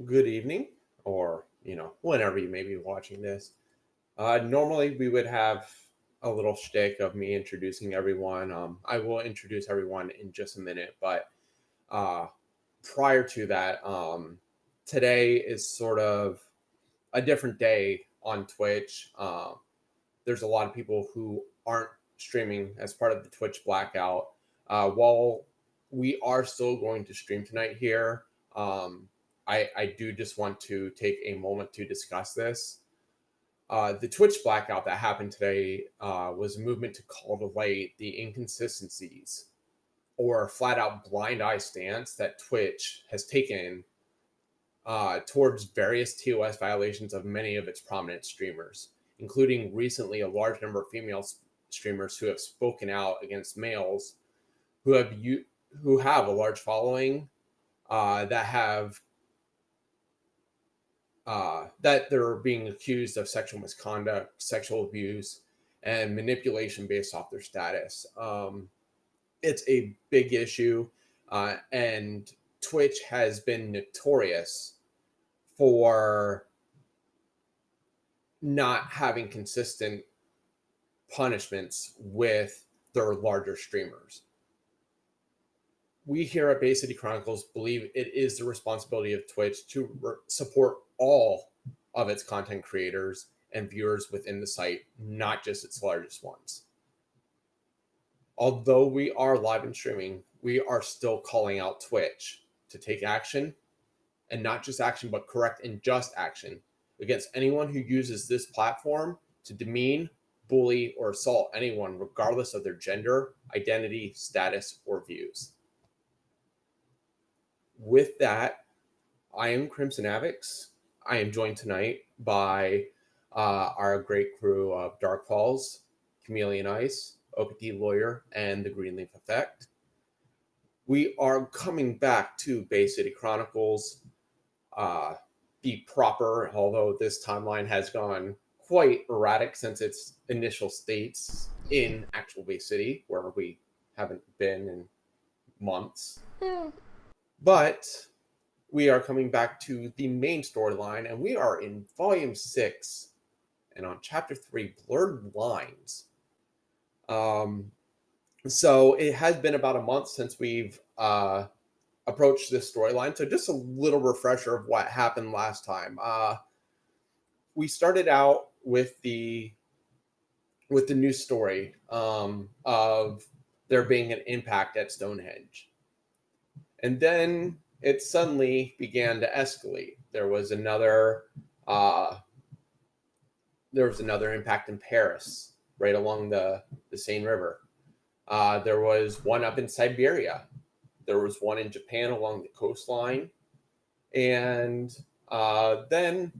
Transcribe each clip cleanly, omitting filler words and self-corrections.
Good evening, or whenever you may be watching this. Normally, we would have a little shtick of me introducing everyone. I will introduce everyone in just a minute, but uh, prior to that, today is sort of a different day on Twitch. There's a lot of people who aren't streaming as part of the Twitch blackout. While we are still going to stream tonight here, I do just want to take a moment to discuss this. The Twitch blackout that happened today was a movement to cultivate the inconsistencies or flat out blind eye stance that Twitch has taken towards various TOS violations of many of its prominent streamers, including recently a large number of female streamers who have spoken out against males who have a large following that they're being accused of sexual misconduct, sexual abuse, and manipulation based off their status. It's a big issue, and Twitch has been notorious for not having consistent punishments with their larger streamers. We here at Bay City Chronicles believe it is the responsibility of Twitch to support all of its content creators and viewers within the site, not just its largest ones. Although we are live and streaming, we are still calling out Twitch to take action, and not just action, but correct and just action against anyone who uses this platform to demean, bully, or assault anyone, regardless of their gender, identity, status, or views. With that, I am Crimson Avix. I am joined tonight by our great crew of Dark Falls, Chameleon Ice, OPT Lawyer, and the Greenleaf Effect. We are coming back to Bay City Chronicles. Be proper, although this timeline has gone quite erratic since its initial states in actual Bay City, where we haven't been in months. But we are coming back to the main storyline, and we are in Volume 6 and on Chapter 3, Blurred Lines. So it has been about a month since we've approached this storyline. So just a little refresher of what happened last time. We started out with the news story of there being an impact at Stonehenge. And then it suddenly began to escalate. There was another impact in Paris, right along the Seine River. There was one up in Siberia. There was one in Japan along the coastline. And then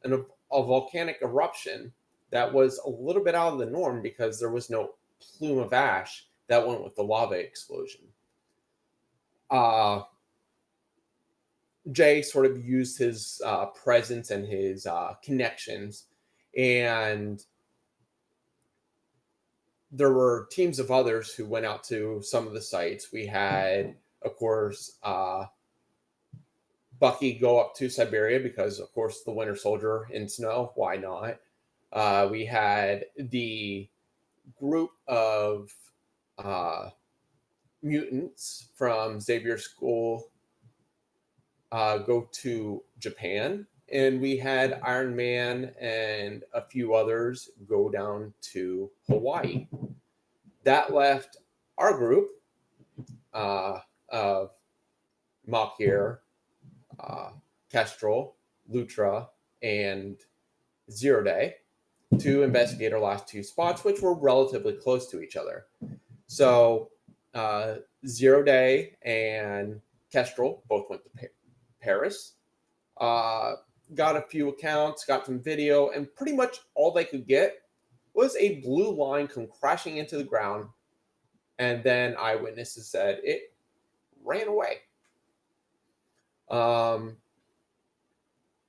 a volcanic eruption that was a little bit out of the norm because there was no plume of ash that went with the lava explosion. Jay sort of used his presence and his connections, and there were teams of others who went out to some of the sites. We had, of course, Bucky go up to Siberia because, of course, the Winter Soldier in snow. Why not? We had the group of mutants from Xavier School go to Japan, and we had Iron Man and a few others go down to Hawaii. That left our group of Makir, Kestrel, Lutra, and Zero Day to investigate our last two spots, which were relatively close to each other. So Zero Day and Kestrel both went to Paris, got a few accounts, got some video, and pretty much all they could get was a blue line come crashing into the ground, and then eyewitnesses said it ran away.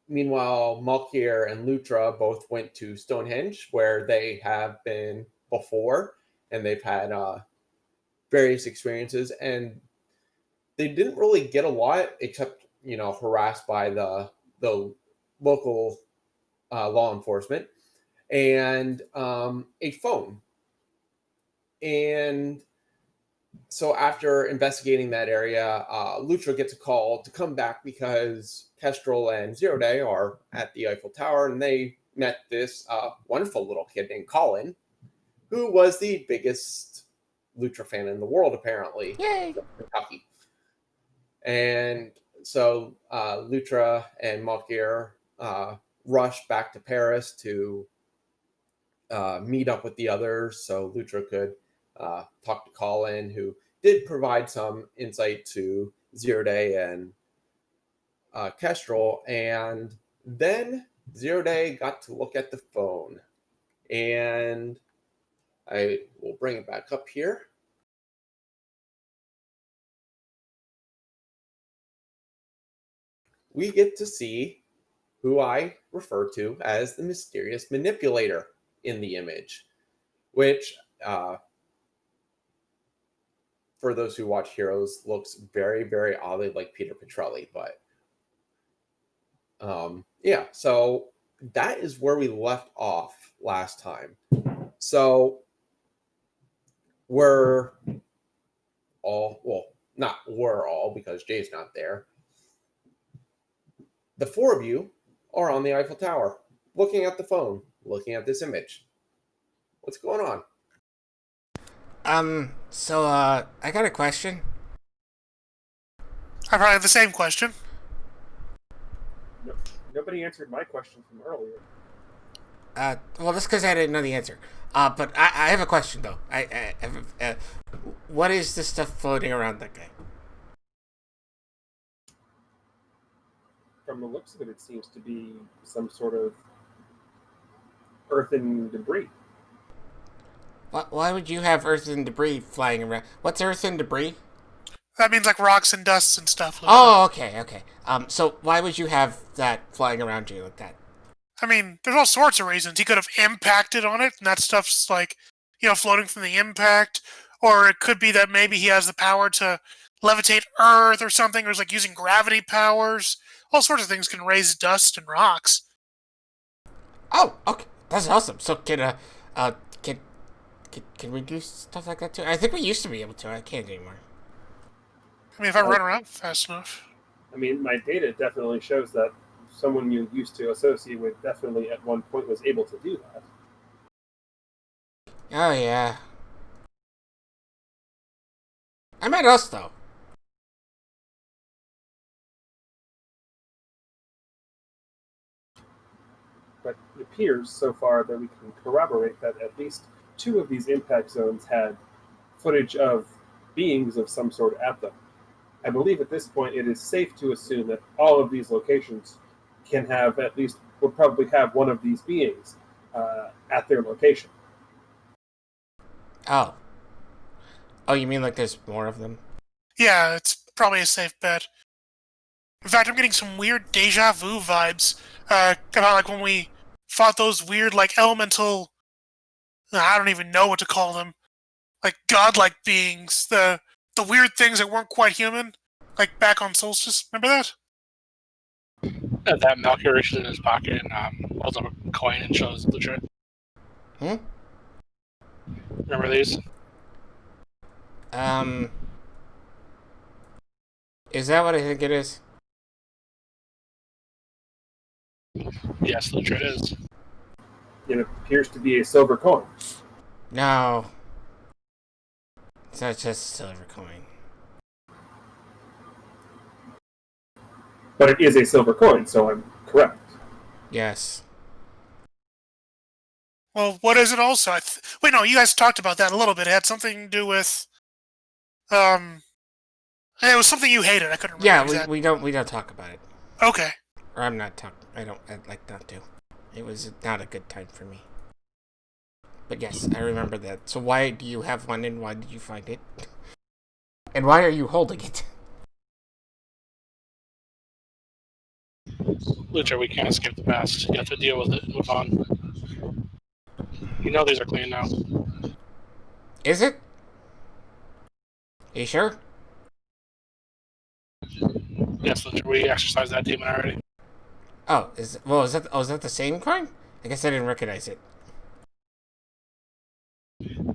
Meanwhile, Malkir and Lutra both went to Stonehenge, where they have been before, and they've had various experiences, and they didn't really get a lot except harassed by the local law enforcement, and a phone. And so after investigating that area, Lucha gets a call to come back because Kestrel and Zero Day are at the Eiffel Tower, and they met this wonderful little kid named Colin, who was the biggest Lucha fan in the world, apparently. Yay! Kentucky. And so Lutra and Malkir rushed back to Paris to meet up with the others so Lutra could talk to Colin, who did provide some insight to Zero Day and Kestrel. And then Zero Day got to look at the phone. And I will bring it back up here. We get to see who I refer to as the mysterious manipulator in the image, which, for those who watch Heroes, looks very, very oddly like Peter Petrelli. But yeah, so that is where we left off last time. So we're all, well, not we're all, because Jay's not there. The four of you are on the Eiffel Tower, looking at the phone, looking at this image. What's going on? I got a question. I probably have the same question. No, nobody answered my question from earlier. Well, that's because I didn't know the answer. But I have a question, though. What is this stuff floating around that guy? From the looks of it, it seems to be some sort of earthen debris. Why would you have earth and debris flying around? What's earth and debris? That means like rocks and dusts and stuff. Oh, okay. So why would you have that flying around you like that? I mean, there's all sorts of reasons. He could have impacted on it, and that stuff's like, floating from the impact. Or it could be that maybe he has the power to levitate Earth or something, or is like using gravity powers. All sorts of things can raise dust and rocks. Oh, okay. That's awesome. So can we do stuff like that too? I think we used to be able to. I can't anymore. I mean, if I run around fast enough. I mean, my data definitely shows that someone you used to associate with definitely at one point was able to do that. Oh, yeah. I meant us, though. But it appears so far that we can corroborate that at least two of these impact zones had footage of beings of some sort at them. I believe at this point it is safe to assume that all of these locations can have would probably have one of these beings at their location. Oh. Oh, you mean like there's more of them? Yeah, it's probably a safe bet. In fact, I'm getting some weird deja vu vibes about like when we fought those weird like elemental. I don't even know what to call them. Like godlike beings, the weird things that weren't quite human, like back on Solstice. Remember that? That Malkir reaches in his pocket and holds up a coin and shows Lucha. Remember these? Is that what I think it is? Yes, Lucha it is. It appears to be a silver coin. No. It's not just a silver coin. But it is a silver coin, so I'm correct. Yes. Well, what is it also? Wait, no, you guys talked about that a little bit. It had something to do with... It was something you hated. I couldn't remember. Yeah, exactly. we don't talk about it. Okay. Or I'm not talking. I'd like not to. It was not a good time for me. But yes, I remember that. So why do you have one, and why did you find it? And why are you holding it? Lucha, we can't escape the past. You have to deal with it and move on. You know these are clean now. Is it? Are you sure? Yes, we exercised that demon already. Oh, is that the same coin? I guess I didn't recognize it.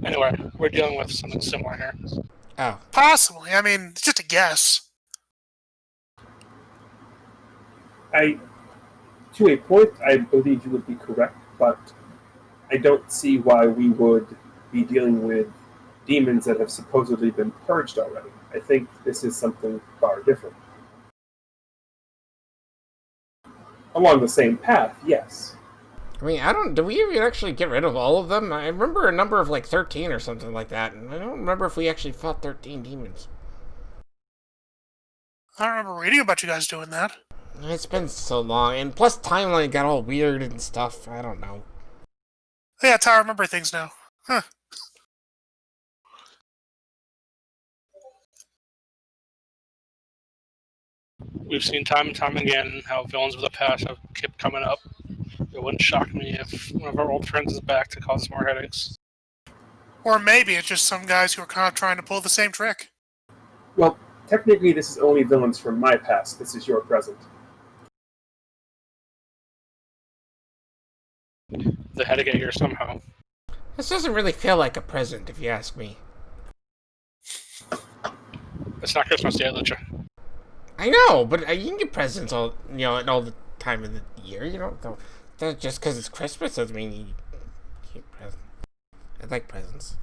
Anyway, we're dealing with something similar here. Oh, Possibly. I mean, it's just a guess. To a point, I believe you would be correct, but I don't see why we would be dealing with demons that have supposedly been purged already. I think this is something far different. Along the same path, yes. I mean, I don't. Do we even actually get rid of all of them? I remember a number of like 13 or something like that, and I don't remember if we actually fought 13 demons. I don't remember reading about you guys doing that. It's been so long, and plus timeline got all weird and stuff. I don't know. Yeah, that's how I remember things now. Huh. We've seen time and time again how villains of the past have kept coming up. It wouldn't shock me if one of our old friends is back to cause us more headaches. Or maybe it's just some guys who are kind of trying to pull the same trick. Well, technically, this is only villains from my past. This is your present. They had to get here somehow. This doesn't really feel like a present, if you ask me. It's not Christmas yet, Lucha. I know, but you can get presents all at all the time of the year. Just because it's Christmas doesn't mean you get presents. I like presents.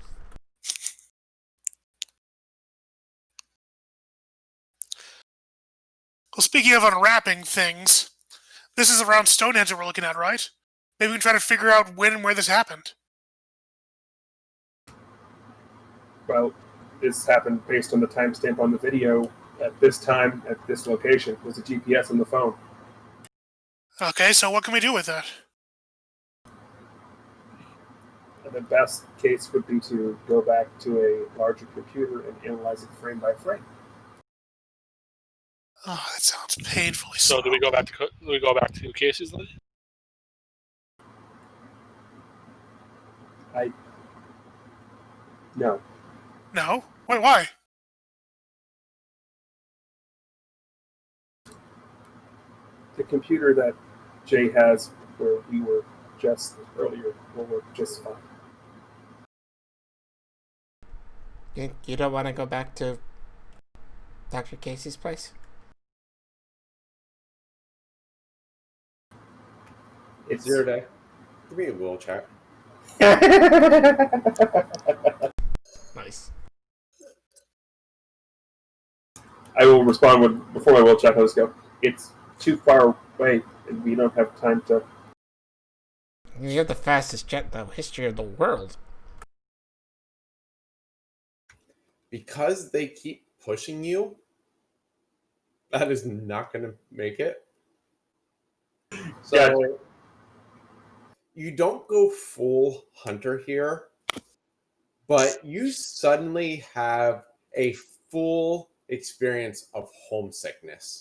Well, speaking of unwrapping things, this is around Stonehenge that we're looking at, right? Maybe we can try to figure out when and where this happened. Well, this happened based on the timestamp on the video. At this time, at this location, there's a GPS on the phone. Okay, so what can we do with that? And the best case would be to go back to a larger computer and analyze it frame by frame. Oh, that sounds painfully So slow. do we go back to Casey's then? No. No? Wait, why? The computer that Jay has, where we were just earlier, will work just fine. You don't want to go back to Dr. Casey's place? It's Zero day. Give me a will check. Nice. I will respond before my will check. Let's go. It's too far away, and we don't have time to. You have the fastest jet in the history of the world. Because they keep pushing you, that is not going to make it. So Yeah. you don't go full hunter here, but you suddenly have a full experience of homesickness.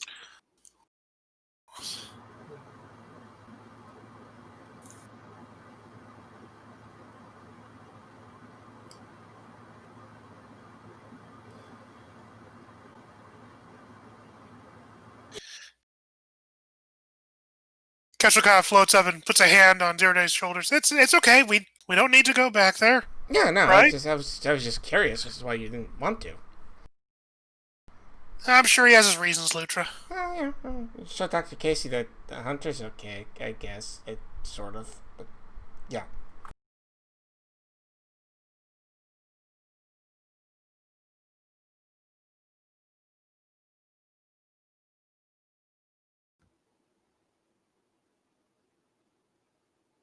Ketchel kind of floats up and puts a hand on Zero Day's shoulders. It's okay. We don't need to go back there. Yeah, no, Right? I was just curious. This is why you didn't want to. I'm sure he has his reasons, Lutra. Well, yeah, show Dr. Casey that the hunter's okay, I guess. It sort of, but yeah.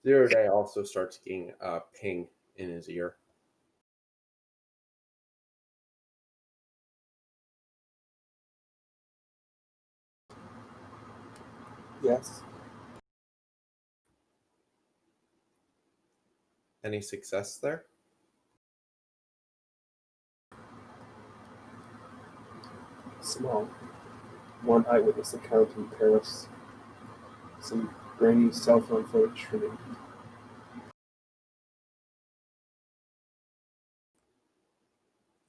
Zero day also starts getting a ping in his ear. Yes. Any success there? Small. One eyewitness account in Paris. Some grainy cell phone footage from him.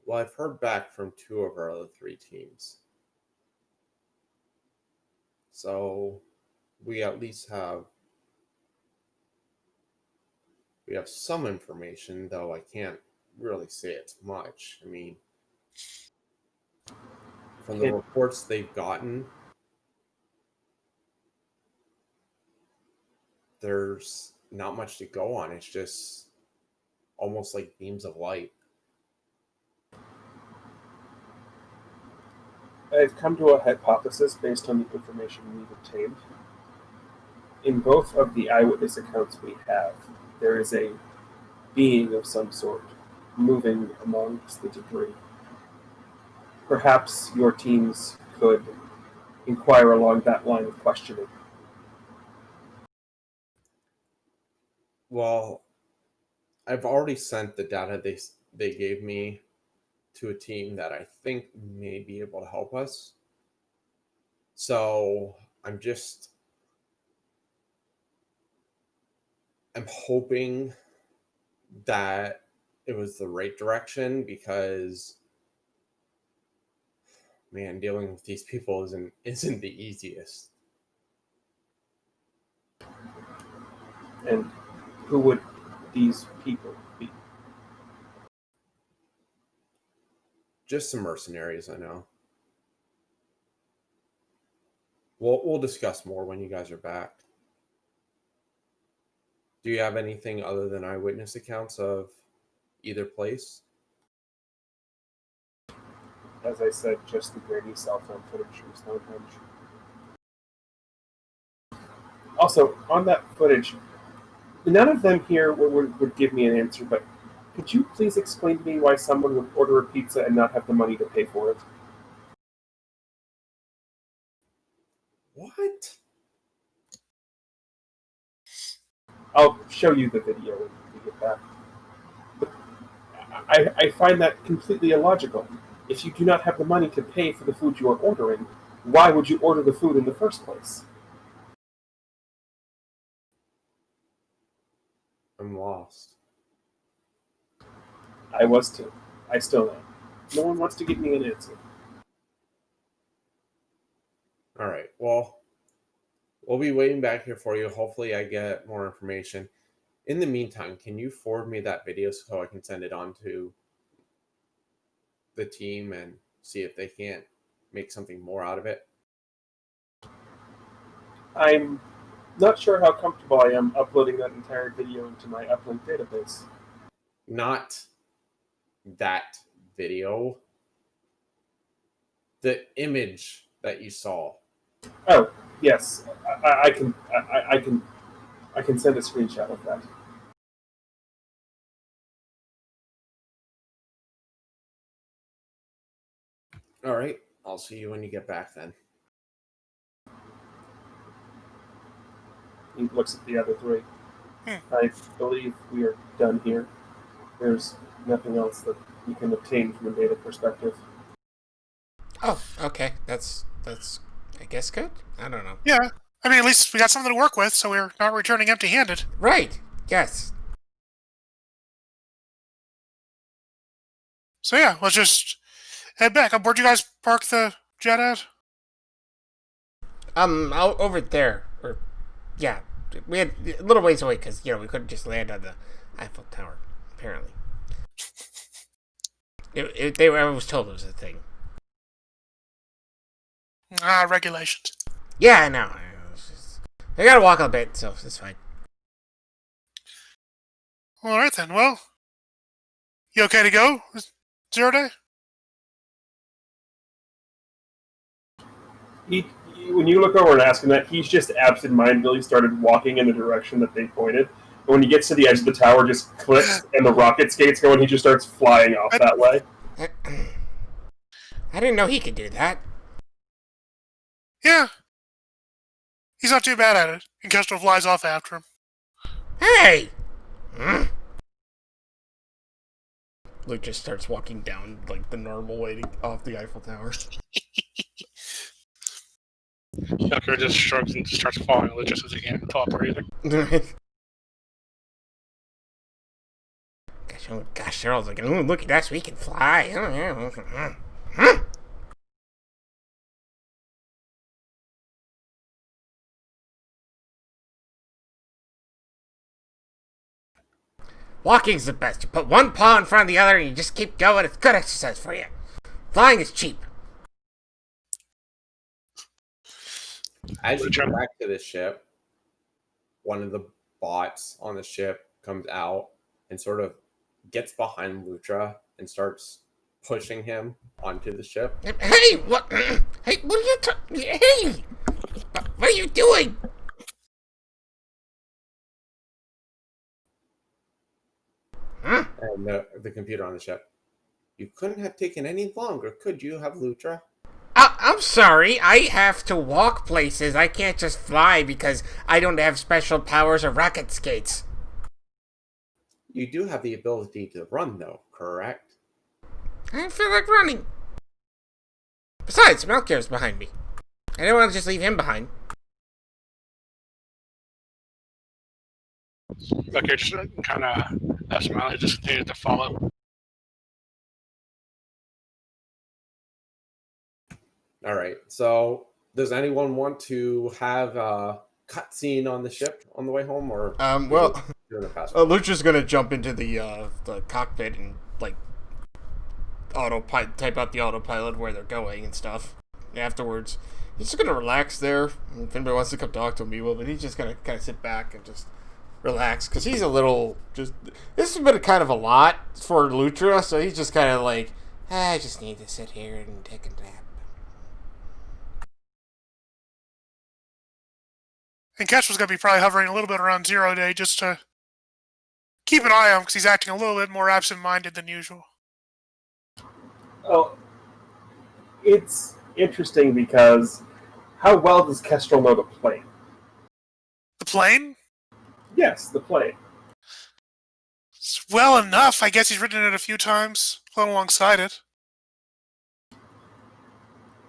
Well, I've heard back from two of our other three teams. So we at least have some information, though I can't really say it's much. I mean, from the Can, reports they've gotten, there's not much to go on. It's just almost like beams of light. I've come to a hypothesis based on the information we've obtained. In both of the eyewitness accounts we have, there is a being of some sort moving amongst the debris. Perhaps your teams could inquire along that line of questioning. Well, I've already sent the data they gave me to a team that I think may be able to help us. So I'm hoping that it was the right direction, because man, dealing with these people isn't the easiest. And who would these people be? Just some mercenaries, I know. We'll discuss more when you guys are back. Do you have anything other than eyewitness accounts of either place? As I said, just the grainy cell phone footage from Stonehenge. Also, on that footage, none of them here would give me an answer, but could you please explain to me why someone would order a pizza and not have the money to pay for it? What? I'll show you the video when we get back. But I find that completely illogical. If you do not have the money to pay for the food you are ordering, why would you order the food in the first place? I'm lost. I was too. I still am. No one wants to give me an answer. All right. Well, we'll be waiting back here for you. Hopefully, I get more information. In the meantime, can you forward me that video so I can send it on to the team and see if they can't make something more out of it? I'm not sure how comfortable I am uploading that entire video into my uplink database. Not that video. The image that you saw. Oh, yes, I can send a screenshot of that. All right. I'll see you when you get back then. He looks at the other three. Hmm. I believe we are done here. There's nothing else that you can obtain from a data perspective. Oh, okay. That's I guess good. I don't know. Yeah. I mean, at least we got something to work with, so we're not returning empty-handed. Right. Yes. So yeah, let's just head back. Where'd you guys park the jet at? Out over there, or yeah, we had a little ways away because we couldn't just land on the Eiffel Tower. Apparently, I was told it was a thing. Regulations. Yeah, I know. I gotta walk a bit, so it's fine. All right then. Well, you okay to go, 0 day? When you look over and ask him that, he's just absent-mindedly started walking in the direction that they pointed. And when he gets to the edge of the tower, just clicks, and the rocket skates go, and he just starts flying off that way. I didn't know he could do that. Yeah. He's not too bad at it. And Kestrel flies off after him. Hey! Luke just starts walking down like the normal way off the Eiffel Tower. Yucker just shrugs and just starts falling just as he can't talk or either. Gosh, Cheryl's like, ooh, look at us, we can fly. Walking's the best. You put one paw in front of the other and you just keep going. It's good exercise for you. Flying is cheap. As you get back to the ship, one of the bots on the ship comes out and sort of gets behind Lutra and starts pushing him onto the ship. Hey, what? Hey, what are you? Hey, what are you doing? Huh? And the computer on the ship. You couldn't have taken any longer, could you have, Lutra? I'm sorry. I have to walk places. I can't just fly because I don't have special powers or rocket skates. You do have the ability to run, though, correct? I don't feel like running. Besides, Melchior's behind me. I don't want to just leave him behind. Melchior just kind of smiley, just continued to follow. All right. So, does anyone want to have a cutscene on the ship on the way home, or Well, doing the fast? Lucha's gonna jump into the cockpit and like type out the autopilot where they're going and stuff. Afterwards, he's just gonna relax there. If anybody wants to come talk to him, he will. But he's just gonna kind of sit back and just relax because he's a little just. This has been kind of a lot for Lutra, so he's just kind of like, I just need to sit here and take a nap. And Ketch was going to be probably hovering a little bit around 0 day just to keep an eye on him because he's acting a little bit more absent-minded than usual. Oh, it's interesting because how well does Kestrel know the plane? The plane? Yes, the plane. It's well enough. I guess he's ridden it a few times, flown alongside it.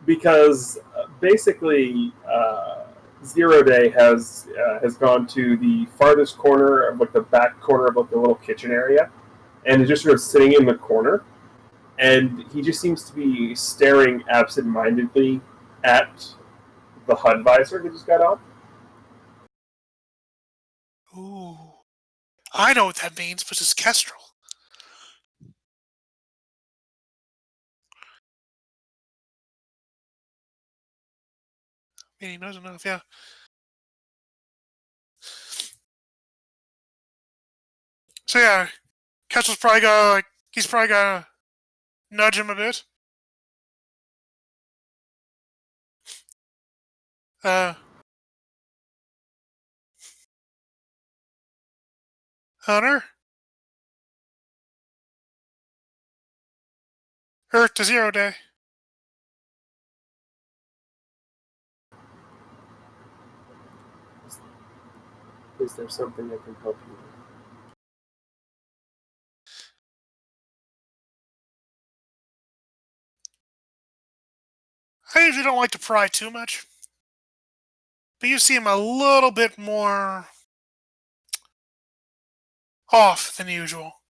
Because basically, 0 Day has gone to the farthest corner of like the back corner of like the little kitchen area, and is just sort of sitting in the corner, and he just seems to be staring absent-mindedly at the HUD visor he just got on. Ooh. I know what that means, but it's Kestrel. I mean, he knows enough, yeah. So yeah, Kestrel's probably gonna he's probably gonna nudge him a bit. Hunter? Earth to 0 Day. Is there something I can help you with? I usually don't like to pry too much, but you seem a little bit more off than usual.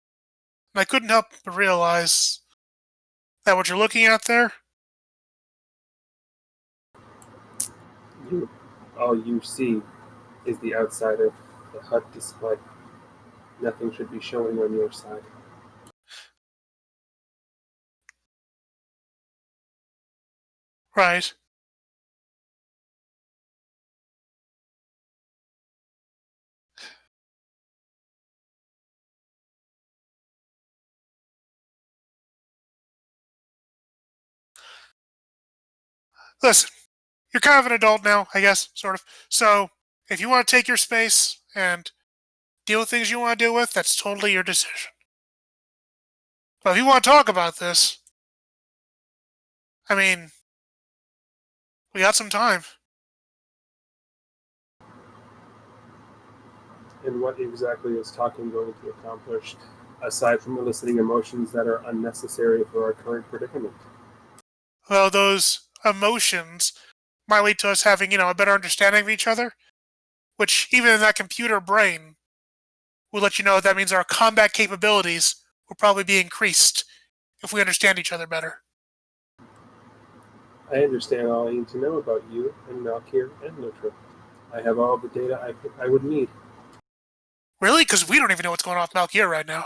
And I couldn't help but realize that what you're looking at there, All you see is the outside of the HUD display. Nothing should be showing on your side. right? Listen, you're kind of an adult now, I guess, sort of. So if you want to take your space and deal with things you want to deal with, that's totally your decision. But if you want to talk about this, I mean, we got some time. And what exactly is talking going to accomplish, aside from eliciting emotions that are unnecessary for our current predicament? Well, those emotions might lead to us having, a better understanding of each other, which even in that computer brain will let you know that means our combat capabilities will probably be increased if we understand each other better. I understand all I need to know about you and Malkir and Lutra. I have all the data I would need. Really? Because we don't even know what's going on with Malkier right now.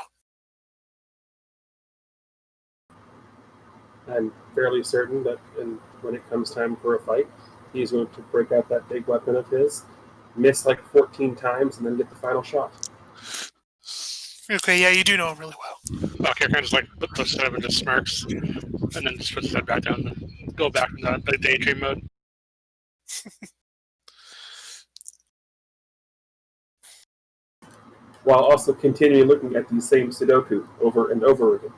I'm fairly certain that when it comes time for a fight, he's going to break out that big weapon of his, miss like 14 times, and then get the final shot. Okay, yeah, you do know him really well. Malkier kind of just like looks at him and just smirks, and then just puts his head back down and go back in that like, daydream mode. While also continuing looking at the same Sudoku over and over again,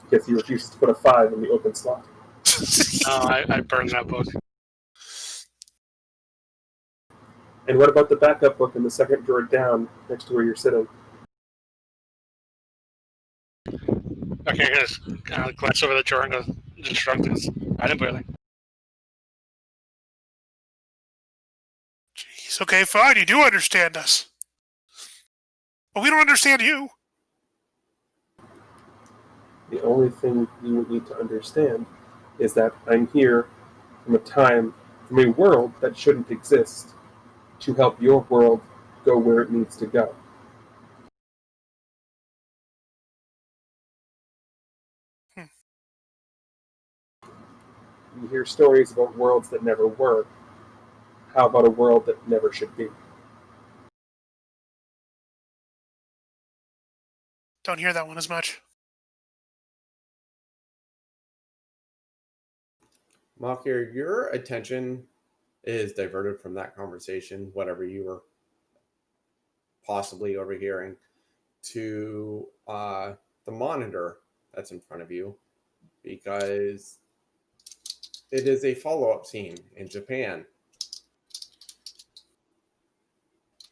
because he refuses to put a 5 in the open slot. I burned that book. And what about the backup book in the second drawer down next to where you're sitting? Okay, I just kind of glance over the drawer and goes, just shrugged. I didn't put anything. Jeez, okay, fine, you do understand us. But we don't understand you. The only thing you would need to understand is that I'm here from a world that shouldn't exist, to help your world go where it needs to go. You hear stories about worlds that never were. How about a world that never should be? Don't hear that one as much. Malkier, your attention is diverted from that conversation, whatever you were possibly overhearing, to the monitor that's in front of you, because it is a follow-up scene in Japan.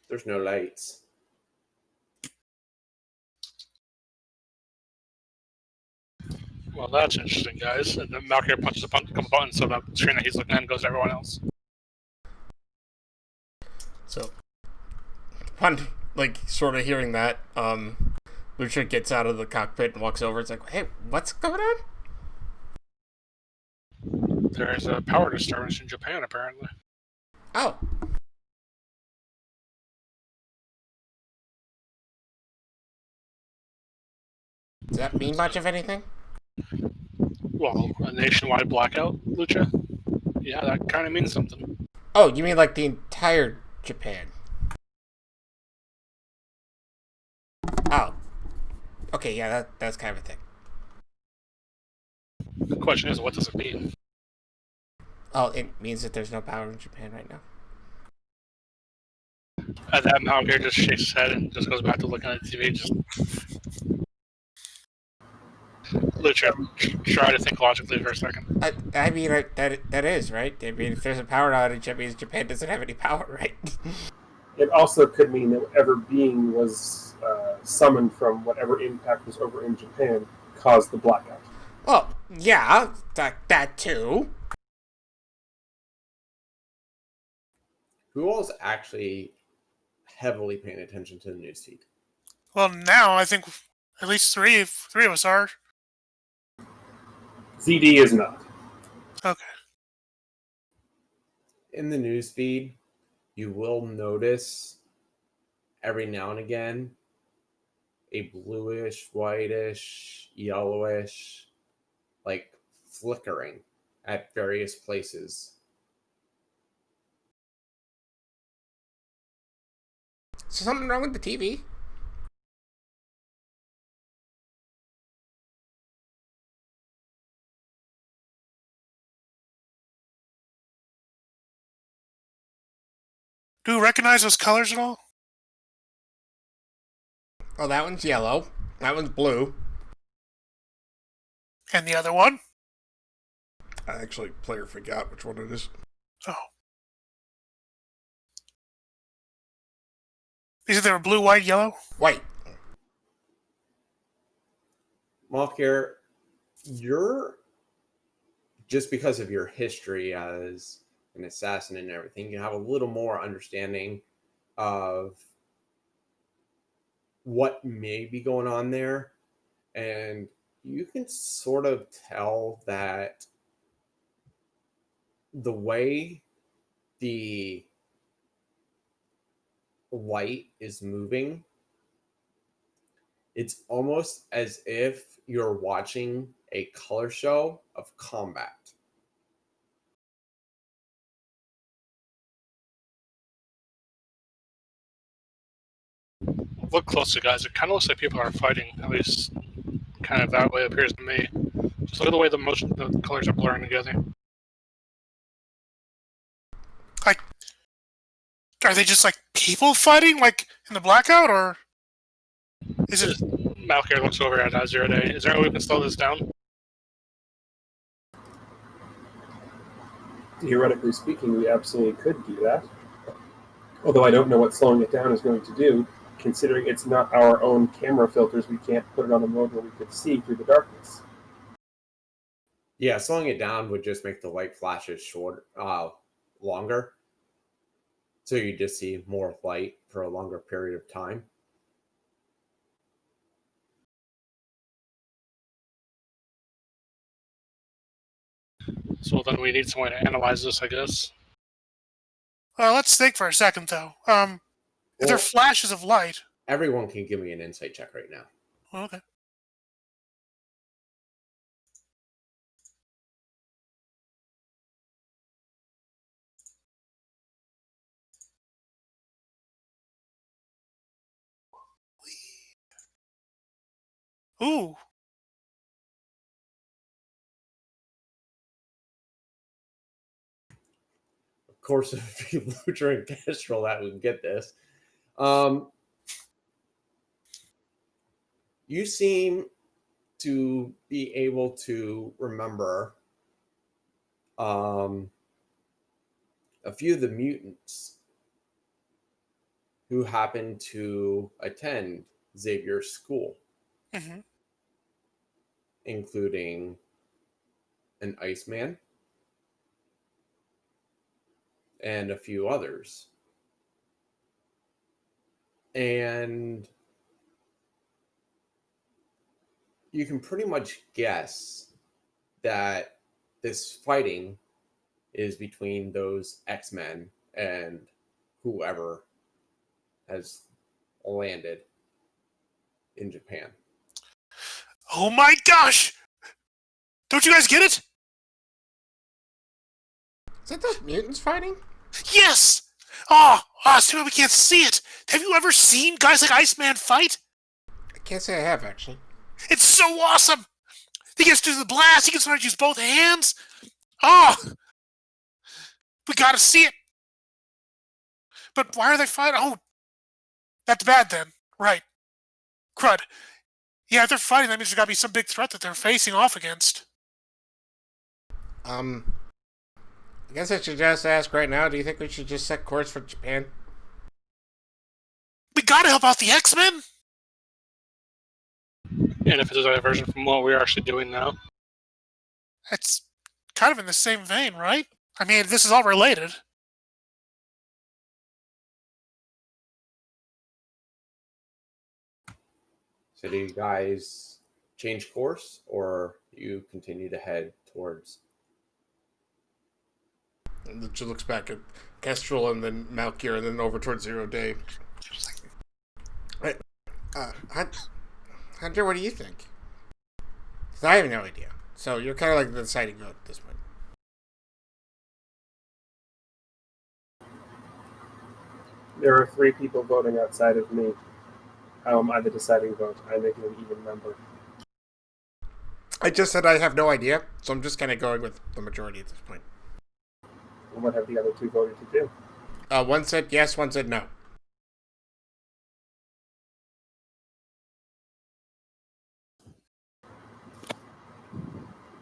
There's no lights. Well, that's interesting, guys. And then Malkier punches a couple buttons so that screen that he's looking at and goes to everyone else. So, upon like sort of hearing that, Lucha gets out of the cockpit and walks over. It's like, hey, what's going on? There's a power disturbance in Japan, apparently. Oh. Does that mean much of anything? Well, a nationwide blackout, Lucha? Yeah, that kind of means something. Oh, you mean like the entire Japan? Oh. Okay, yeah, that's kind of a thing. The question is, what does it mean? Oh, it means that there's no power in Japan right now. At that, Malkier just shakes his head and just goes back to looking at the TV. Just Lucha, try to think logically for a second. I mean, that is, right? I mean, if there's a power outage, that means Japan doesn't have any power, right? It also could mean that whatever being was summoned from whatever impact was over in Japan caused the blackout. Well, yeah, that too. Who all's actually heavily paying attention to the newsfeed? Well, now I think at least three of us are. ZD is not. Okay. In the newsfeed, you will notice every now and again a bluish, whitish, yellowish, like flickering at various places. Is there something wrong with the TV? Do you recognize those colors at all? Oh, that one's yellow. That one's blue. And the other one? I actually player forgot which one it is. Oh. Is it there blue, white, yellow? White. Malkier, you're just because of your history as an assassin and everything, you have a little more understanding of what may be going on there. And you can sort of tell that the way the light is moving It's almost as if you're watching a color show of combat. Look closely, guys. It kind of looks like people are fighting. At least, kind of that way it appears to me. Just look at the way the colors are blurring together. Like, are they just like people fighting, like in the blackout, or is it? Malkir looks over at Azure Day. Is there any way we can slow this down? Theoretically speaking, we absolutely could do that. Although I don't know what slowing it down is going to do, considering it's not our own camera filters, we can't put it on a mode where we could see through the darkness. Yeah, slowing it down would just make the light flashes longer. So you just see more light for a longer period of time. So then we need someone to analyze this, I guess. Let's think for a second, though. If there are flashes of light. Everyone can give me an insight check right now. Okay. Ooh. Of course, if you Lucher and Kestrel, that would get this. You seem to be able to remember a few of the mutants who happened to attend Xavier's school, Mm-hmm. including an Iceman and a few others. And you can pretty much guess that this fighting is between those X-Men and whoever has landed in Japan. Oh my gosh! Don't you guys get it? Is that those mutants fighting? Yes! Oh, it's too bad we can't see it. Have you ever seen guys like Iceman fight? I can't say I have, actually. It's so awesome! He gets to do the blast, he can sometimes use both hands. Oh! We gotta see it. But why are they fighting? Oh, that's bad then. Right. Crud. Yeah, if they're fighting, that means there's gotta be some big threat that they're facing off against. I guess I should just ask right now, do you think we should just set course for Japan? We gotta help out the X-Men! And if it's a diversion from what we're actually doing now. It's kind of in the same vein, right? I mean, this is all related. So do you guys change course or you continue to head towards? And she looks back at Kestrel and then Malkir and then over towards Zero Day. Hunter, what do you think? 'Cause I have no idea. So you're kind of like the deciding vote at this point. There are 3 people voting outside of me. How am I the deciding vote? I make an even number. I just said I have no idea, so I'm just kind of going with the majority at this point. And what have the other 2 voted to do? One said yes, one said no.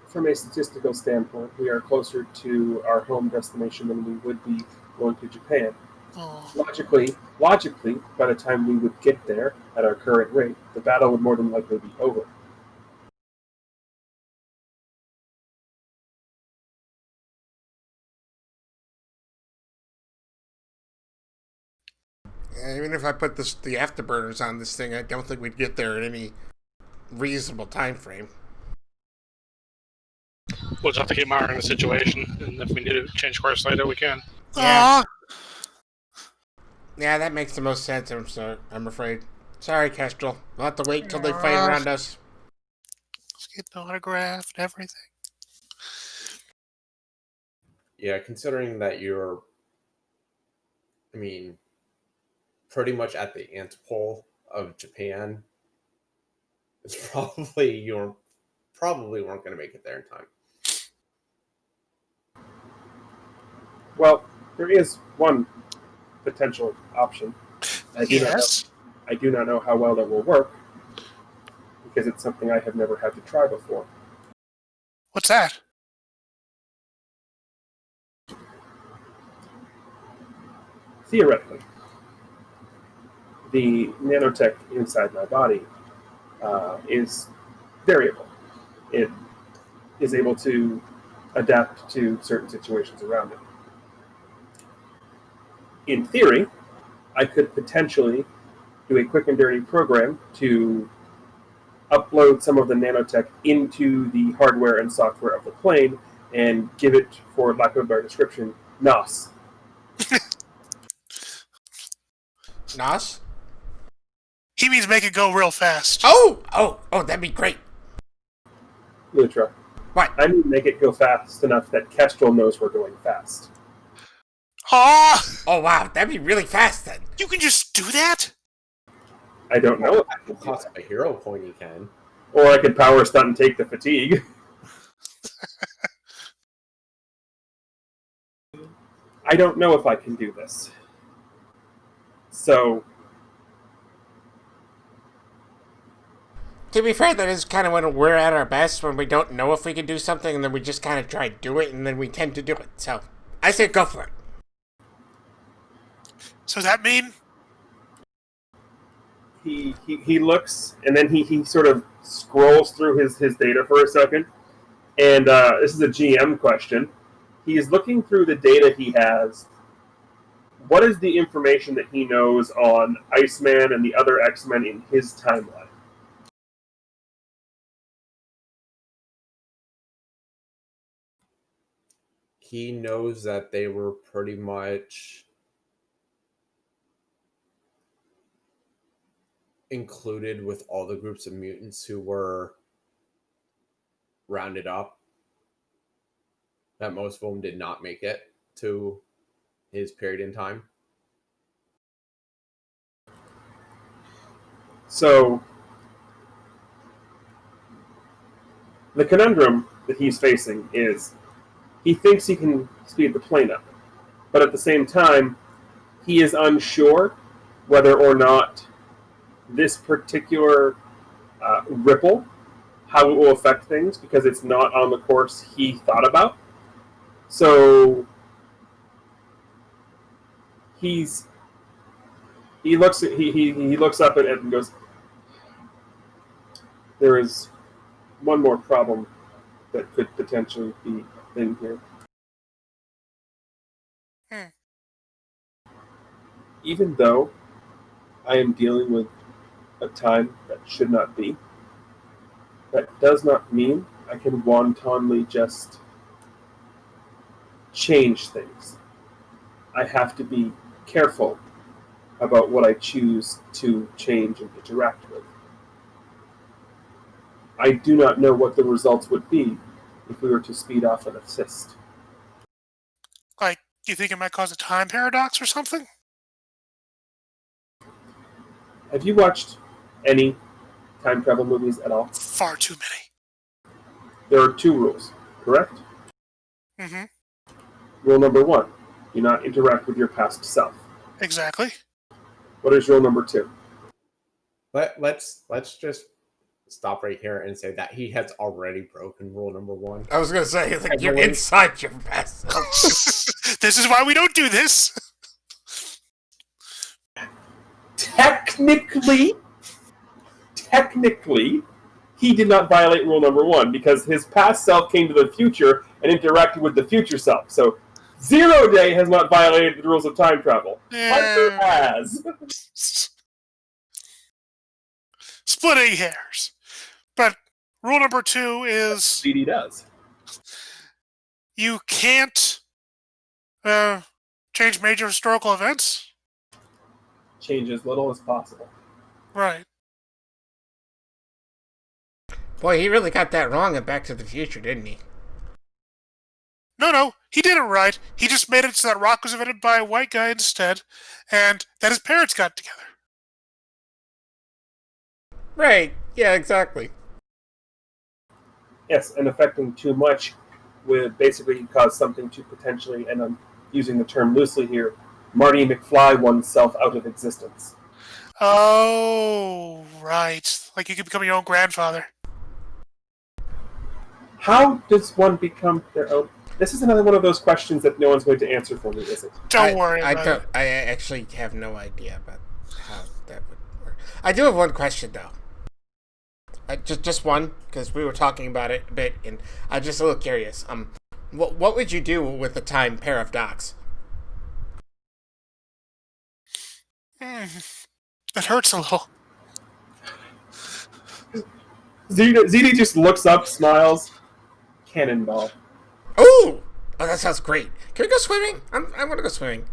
From a statistical standpoint, we are closer to our home destination than we would be going to Japan. Oh. Logically, by the time we would get there at our current rate, the battle would more than likely be over. Even if I put the afterburners on this thing, I don't think we'd get there in any reasonable time frame. We'll just have to keep monitoring the situation, and if we need to change course later, we can. Yeah. Yeah, that makes the most sense, I'm afraid. Sorry, Kestrel. We'll have to wait until they fight around us. Let's get an autograph and everything. Yeah, considering that you're, I mean, pretty much at the antipole of Japan, it's probably you probably weren't going to make it there in time. Well, there is one potential option. I Yes. do not know how well that will work because it's something I have never had to try before. What's that? Theoretically, the nanotech inside my body is variable. It is able to adapt to certain situations around it. In theory, I could potentially do a quick and dirty program to upload some of the nanotech into the hardware and software of the plane and give it, for lack of a better description, NOS. Nos? He means make it go real fast. Oh, that'd be great. Lutra. What? I need to make it go fast enough that Kestrel knows we're going fast. Oh, Oh, wow, that'd be really fast then. you can just do that? I don't know if I It can do costs that. a hero point you can. Or I could power stunt and take the fatigue. I don't know if I can do this. So, To be fair, that is kind of when we're at our best, when we don't know if we can do something, and then we just kind of try to do it, and then we tend to do it. So, I say go for it. So does that mean he looks, and then he sort of scrolls through his data for a second. And this is a GM question. He's looking through the data he has. What is the information that he knows on Iceman and the other X-Men in his timeline? He knows that they were pretty much included with all the groups of mutants who were rounded up. That most of them did not make it to his period in time. So, the conundrum that he's facing is he thinks he can speed the plane up, but at the same time, he is unsure whether or not this particular ripple, how it will affect things, because it's not on the course he thought about. So he looks up at it and goes, there is one more problem that could potentially be a thing here. Even though I am dealing with a time that should not be, that does not mean I can wantonly just change things. I have to be careful about what I choose to change and interact with. I do not know what the results would be if we were to speed off an assist. like you think it might cause a time paradox or something? Have you watched any time travel movies at all? Far too many. There are two rules, correct? Mm-hmm. Rule number 1, do not interact with your past self. Exactly. What is rule number 2? Let's just stop right here and say that he has already broken rule number 1. I was gonna say, like, you're believe- inside your past self. This is why we don't do this. Technically, he did not violate rule number 1 because his past self came to the future and interacted with the future self. So, Zero Day has not violated the rules of time travel. Hunter has. Splitting hairs. But rule number 2 is CD does. you can't change major historical events. Change as little as possible. Right. Boy, he really got that wrong in Back to the Future, didn't he? No, he did it right. He just made it so that rock was invented by a white guy instead, and that his parents got together. Right. Yeah, exactly. Yes, and affecting too much would basically cause something to potentially, and I'm using the term loosely here, Marty McFly oneself out of existence. Oh, right. Like you could become your own grandfather. How does one become their own? This is another one of those questions that no one's going to answer for me, is it? Don't worry I about don't. it. I actually have no idea about how that would work. I do have one question though. Just one, because we were talking about it a bit, and I'm just a little curious. What would you do with a time pair of docks? That hurts a little. ZD just looks up, smiles, cannonball. Oh, that sounds great. Can we go swimming? I want to go swimming.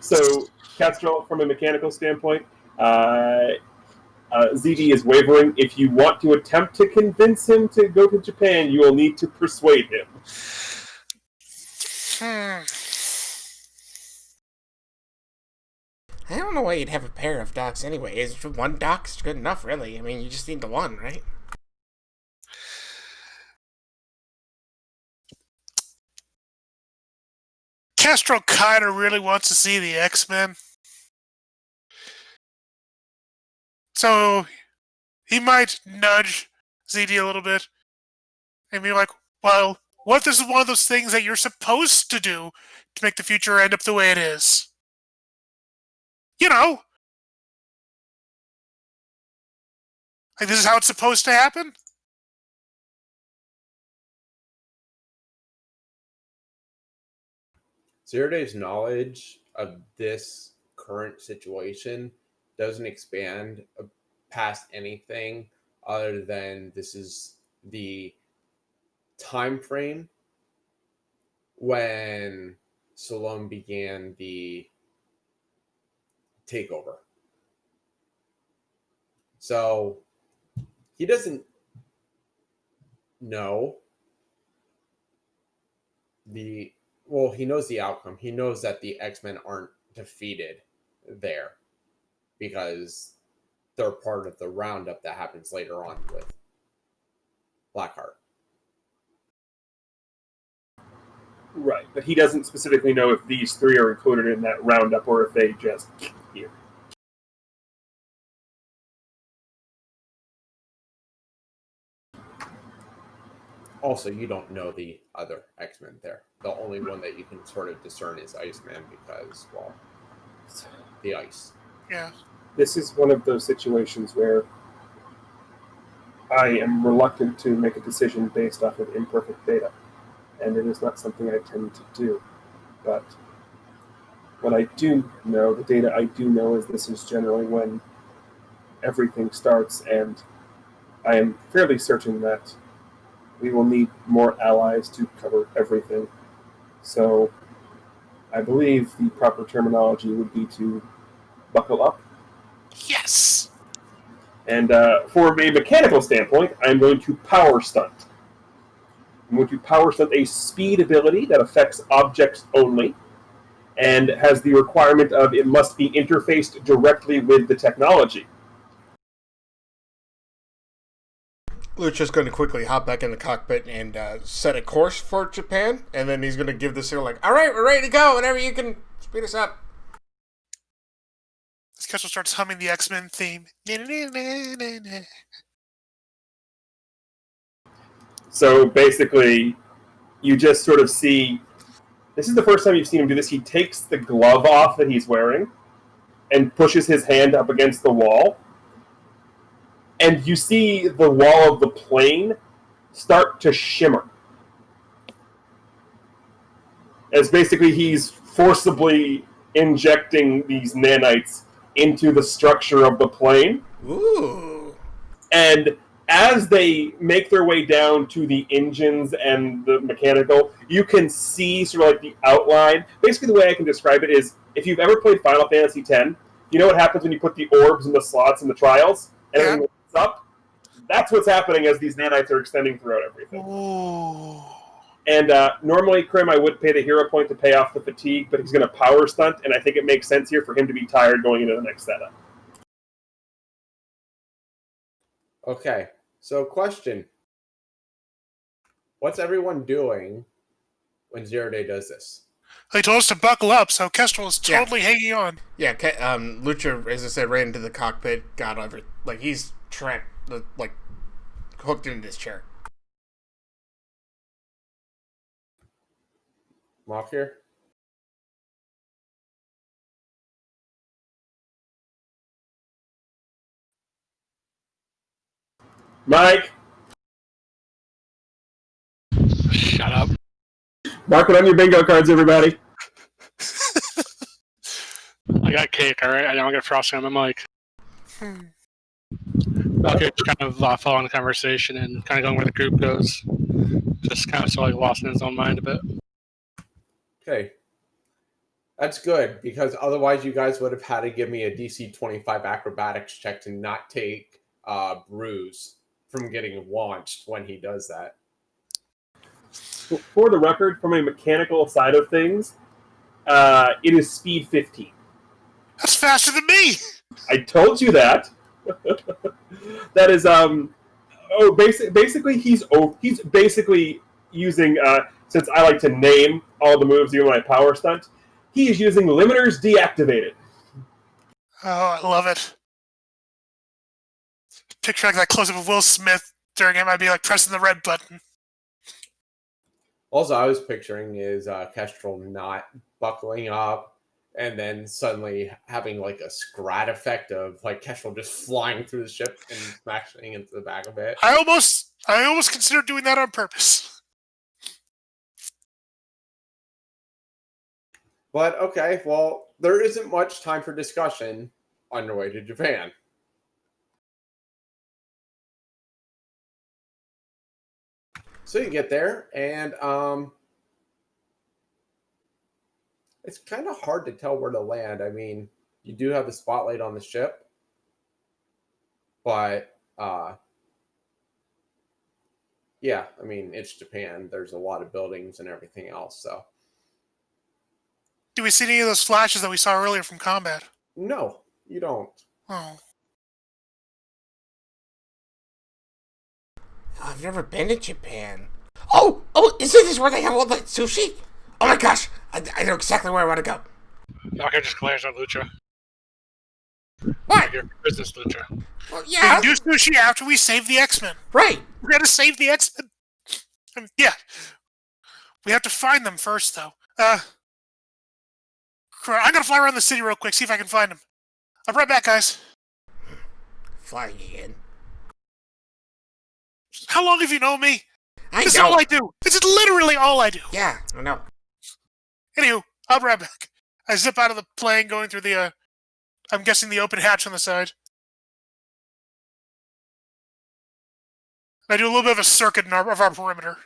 So, Castrol, from a mechanical standpoint, ZD is wavering. If you want to attempt to convince him to go to Japan, you will need to persuade him. I don't know why you'd have a pair of docks anyway. Is one dock's good enough, really? I mean, you just need the one, right? Castro kind of really wants to see the X-Men. So he might nudge ZD a little bit and be like, well, what if this is one of those things that you're supposed to do to make the future end up the way it is? You know? Like, this is how it's supposed to happen? Zero Day's knowledge of this current situation doesn't expand past anything other than this is the time frame when Salome began the takeover. So he doesn't know he knows the outcome. He knows that the X-Men aren't defeated there because they're part of the roundup that happens later on with Blackheart. Right, but he doesn't specifically know if these three are included in that roundup or if they just here. Also, you don't know the other X-Men there. The only one that you can sort of discern is Iceman because, well, the ice. Yeah. This is one of those situations where I am reluctant to make a decision based off of imperfect data, and it is not something I tend to do. But what I do know, the data I do know, is this is generally when everything starts, and I am fairly certain that we will need more allies to cover everything. So I believe the proper terminology would be to buckle up. Yes! And for a mechanical standpoint, I'm going to power stunt. I'm going to power stunt a speed ability that affects objects only, and has the requirement of it must be interfaced directly with the technology. Lucha's going to quickly hop back in the cockpit and set a course for Japan, and then he's going to give the signal like, all right, we're ready to go whenever you can speed us up. Schedule starts humming the X-Men theme. So basically, you just sort of see, this is the first time you've seen him do this, he takes the glove off that he's wearing and pushes his hand up against the wall, and you see the wall of the plane start to shimmer. As basically he's forcibly injecting these nanites into the structure of the plane. Ooh. And as they make their way down to the engines and the mechanical, you can see sort of like the outline. Basically, the way I can describe it is If you've ever played Final Fantasy X, you know what happens when you put the orbs in the slots in the trials and everything lights up? That's what's happening as these nanites are extending throughout everything. Ooh. And normally, Krim, I would pay the hero point to pay off the fatigue, but he's going to power stunt, and I think it makes sense here for him to be tired going into the next setup. Okay, so question. What's everyone doing when Zero Day does this? They told us to buckle up, so Kestrel is Yeah. totally hanging on. Yeah, Lucha, as I said, ran into the cockpit, got over, like, he's trapped, like, hooked into this chair. Mock here? Mike, Shut up. mark it on your bingo cards, everybody. I got cake, alright? I don't get frosting on my mic. Okay, just kind of following the conversation and kind of going where the group goes. Just kind of so lost in his own mind a bit. Okay. That's good, because otherwise you guys would have had to give me a DC 25 acrobatics check to not take Bruise from getting launched when he does that. For the record, from a mechanical side of things, it is speed 15. That's faster than me! I told you that. That is basically he's basically using since I like to name all the moves even when I power stunt, he is using limiters deactivated. Oh, I love it. Picture like that close-up of Will Smith during it might be like pressing the red button. Also, I was picturing is Kestrel not buckling up and then suddenly having like a Scrat effect of like Kestrel just flying through the ship and smashing into the back of it. I almost considered doing that on purpose. But okay, well, there isn't much time for discussion on your way to Japan. So you get there, and it's kind of hard to tell where to land. I mean, you do have the spotlight on the ship, but yeah, I mean, it's Japan. There's a lot of buildings and everything else, so. Do we see any of those flashes that we saw earlier from combat? No, you don't. Oh. I've never been to Japan. Oh, isn't this where they have all the sushi? Oh my gosh, I know exactly where I want to go. Knocker just glares at Lucha. What? Your business, Lucha. Well, We yeah, can do sushi after we save the X-Men. right. We gotta save the X-Men. Yeah. We have to find them first, though. I'm gonna fly around the city real quick, see if I can find them. I'll be right back, guys. Flying again. How long have you known me? I This is know. all I do. This is literally all I do. Yeah, I know. Anywho, I'll be right back. I zip out of the plane, going through the, I'm guessing the open hatch on the side. I do a little bit of a circuit of our perimeter.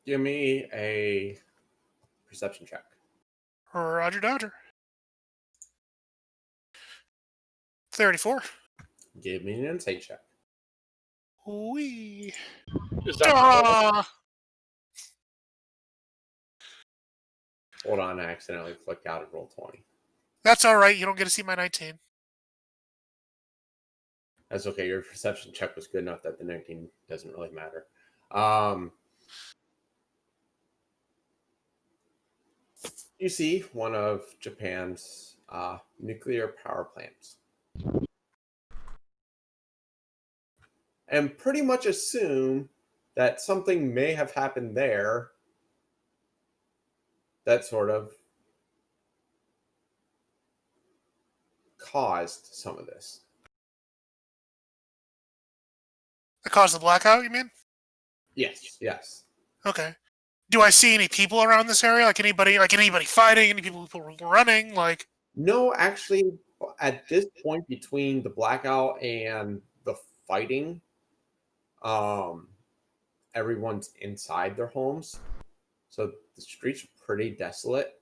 Give me a perception check. Roger Dodger. 34. Give me an insight check. Wee. Is that Hold on, I accidentally flicked out of roll 20. That's alright, you don't get to see my 19. That's okay. Your perception check was good enough that the 19 doesn't really matter. You see one of Japan's nuclear power plants. And pretty much assume that something may have happened there that sort of caused some of this. That caused the blackout, you mean? Yes. Okay. Do I see any people around this area? Like anybody fighting? Any people running? Like, No, actually, at this point between the blackout and the fighting, everyone's inside their homes. So the streets are pretty desolate.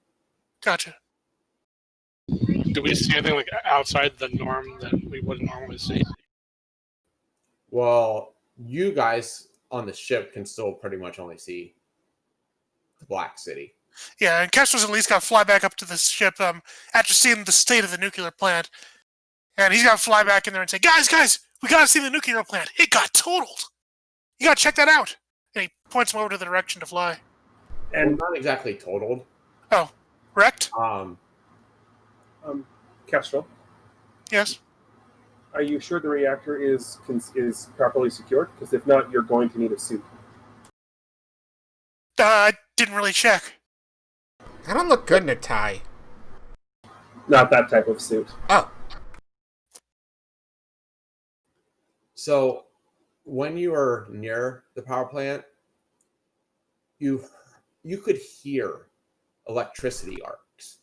Gotcha. Do we see anything like outside the norm that we wouldn't normally see? Well, you guys on the ship can still pretty much only see the Black City. Yeah, and Kestrel's at least got to fly back up to the ship after seeing the state of the nuclear plant. And he's got to fly back in there and say, guys, we got to see the nuclear plant. It got totaled. You got to check that out. And he points him over to the direction to fly. And Well, not exactly totaled. Oh, wrecked? Kestrel, Yes. are you sure the reactor is properly secured? Because if not, you're going to need a suit. I didn't really check. I don't look good in a tie. Not that type of suit. Oh, So when you were near the power plant, you could hear electricity arcs.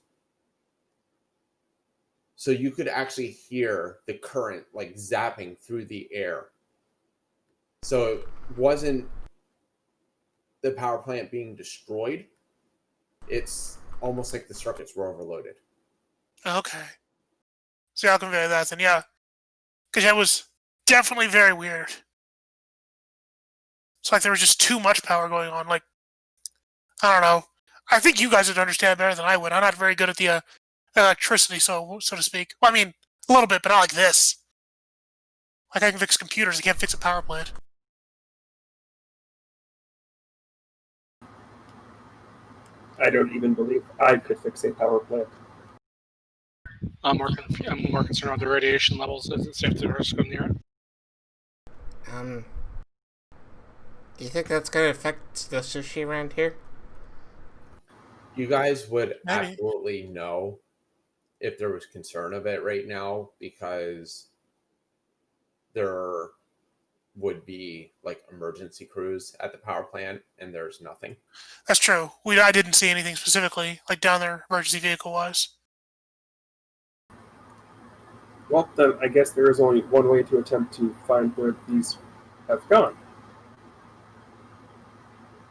So you could actually hear the current like zapping through the air. So it wasn't the power plant being destroyed. It's almost like the circuits were overloaded. Okay. So I'll convey that then, yeah. Because that was definitely very weird. It's like there was just too much power going on. Like, I don't know. I think you guys would understand better than I would. I'm not very good at the electricity, so to speak. Well, I mean, a little bit, but not like this. Like I can fix computers, I can't fix a power plant. I don't even believe I could fix a power plant. I'm more concerned about the radiation levels. Is it safe to risk go near it? do you think that's gonna affect the sushi around here? You guys would Maybe. absolutely know if there was concern of it right now because there would be like emergency crews at the power plant and there's nothing. That's true. I didn't see anything specifically, like down there, emergency vehicle-wise. Well, then I guess there is only one way to attempt to find where these have gone.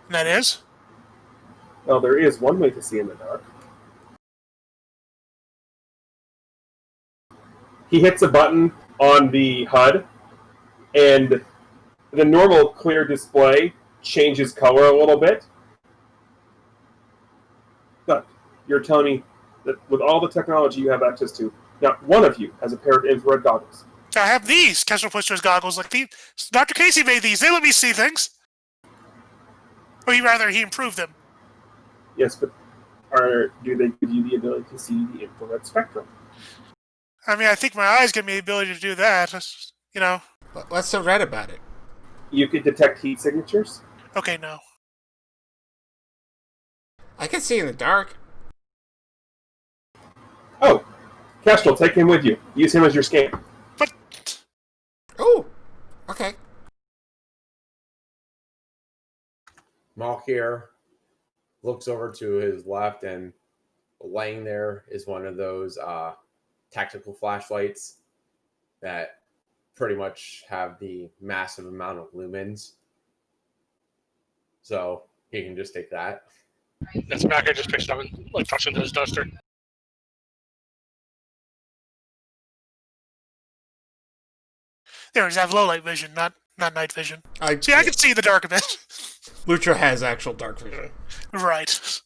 And that is? Well, there is one way to see in the dark. He hits a button on the HUD, and the normal clear display changes color a little bit. But you're telling me that with all the technology you have access to, not one of you has a pair of infrared goggles. I have these. Kestrel puts to his goggles. Like, Dr. Casey made these. They let me see things. Or rather, he improved them. Yes, but do they give you the ability to see the infrared spectrum? I mean, I think my eyes give me the ability to do that. You know. What's so red about it? You could detect heat signatures? Okay, no. I can see in the dark. Oh, Kestrel, take him with you. Use him as your scan. But Oh, okay. Malkir looks over to his left, and laying there is one of those tactical flashlights that pretty much have the massive amount of lumens. So he can just take that. That's back. I just picked it up and like touched into his duster. there is. I have low light vision, not night vision. I See, I can see the dark a bit. Lucha has actual dark vision. Right.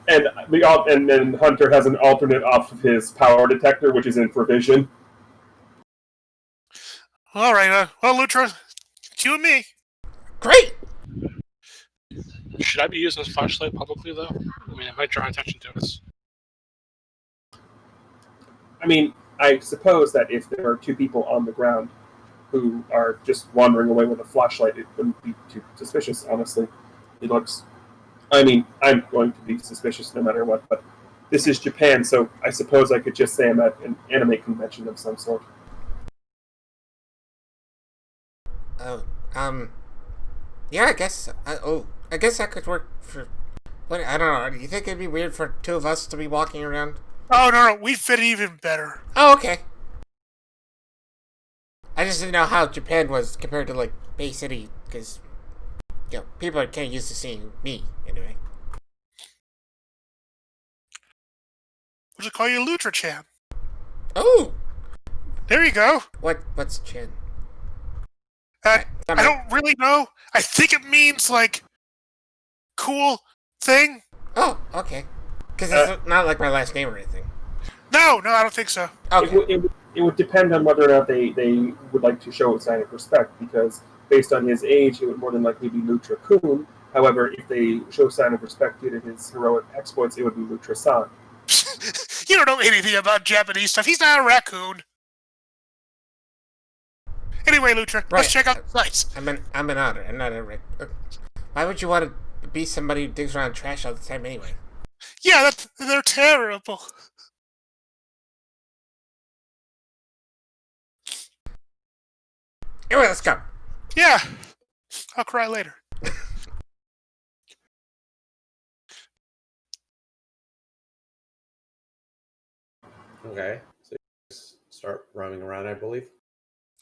And then Hunter has an alternate off of his power detector, which is infravision. All right. Well, Lutra, it's you and me. Great. Should I be using this flashlight publicly though? I mean, it might draw attention to us. I mean, I suppose that if there are two people on the ground who are just wandering away with a flashlight, it wouldn't be too suspicious, honestly. It looks... I mean, I'm going to be suspicious no matter what, but this is Japan, so I suppose I could just say I'm at an anime convention of some sort. Oh, yeah, I guess. I guess that could work for. What I don't know. Do you think it'd be weird for two of us to be walking around? Oh, no, we fit even better. Oh, okay. I just didn't know how Japan was compared to like Bay City, because people are kind of used to seeing me. We'll just call you Lutra-chan. Oh, There you go. what's chin? I don't really know. I think it means, like, cool thing. Oh, okay. Because it's not like my last name or anything. No, I don't think so. Okay. It would depend on whether or not they would like to show a sign of respect, because based on his age, it would more than likely be Lutra Kun. However, if they show sign of respect due to his heroic exploits, it would be Lutra San. You don't know anything about Japanese stuff. He's not a raccoon. Anyway, Lutra, let's check out the sites. I'm an otter. I'm not a Rick. Why would you want to be somebody who digs around trash all the time anyway? Yeah, they're terrible. Anyway, let's go. Yeah, I'll cry later. Okay, so you just start roaming around, I believe.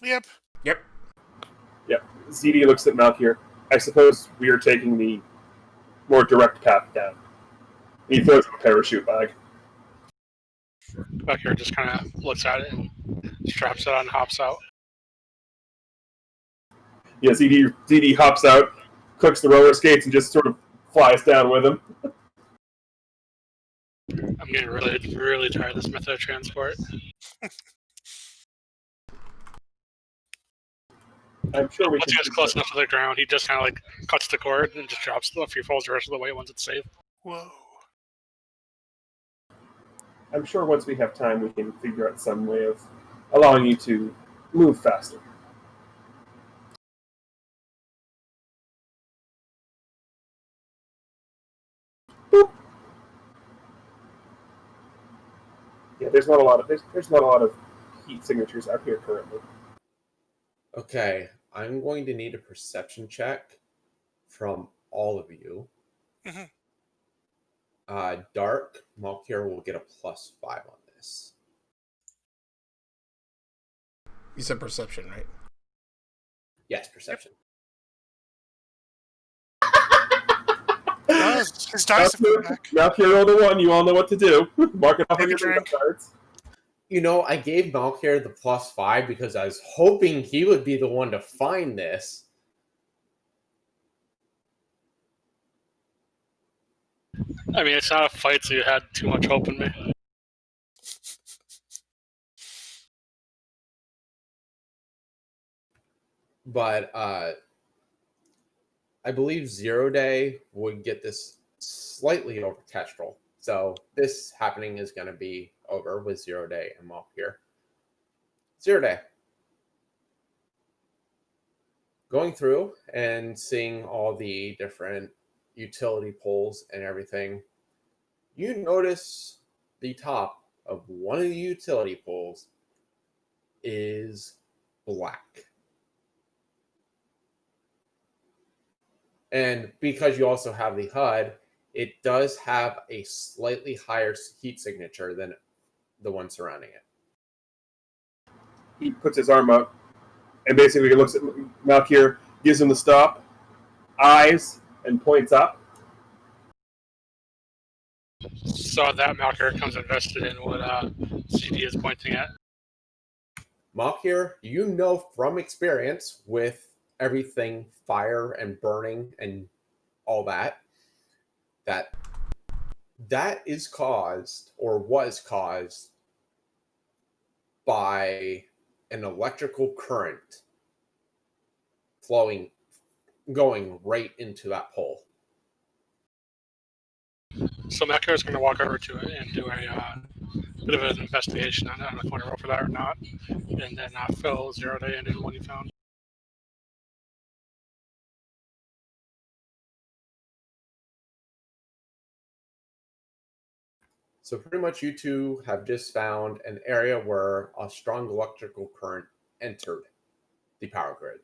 Yep. Yep. Yep. ZD looks at Malkier. I suppose we are taking the more direct path down. He throws him a parachute bag. Back here just kind of looks at it and straps it on and hops out. Yeah, ZD hops out, clicks the roller skates, and just sort of flies down with him. I'm getting really tired of this method of transport. I'm sure we Once can. he gets close enough to the ground, he just kind of like cuts the cord and just drops the free falls the rest of the way once it's safe. Whoa. I'm sure once we have time, we can figure out some way of allowing you to move faster. Boop. Yeah, there's not a lot of heat signatures out here currently. Okay, I'm going to need a perception check from all of you. Mhm. Dark, Malkier will get a +5 on this. You said perception, right? Yes, perception. Oh, his dice have come back. Malkier rolled a 1. You all know what to do. Mark it off on Take a your drink. cards. You know, I gave Malkier the +5 because I was hoping he would be the one to find this. I mean, it's not a fight, so you had too much hope in me. But I believe Zero Day would get this slightly over Kestrel. So this happening is going to be over with Zero Day and Malkier. Zero Day. Going through and seeing all the different utility poles and everything, you notice the top of one of the utility poles is black. And because you also have the HUD, it does have a slightly higher heat signature than the one surrounding it. He puts his arm out and basically looks at Malkier, gives him the stop, eyes, and points up. So that Malkier comes invested in what CD is pointing at. Malkier, you know from experience with everything fire and burning and all that, that is caused or was caused by an electrical current going right into that pole. So Malkier is going to walk over to it and do a bit of an investigation on it. I don't know if you want to roll for that or not. And then fill 0 Day into what he found. So pretty much you two have just found an area where a strong electrical current entered the power grid.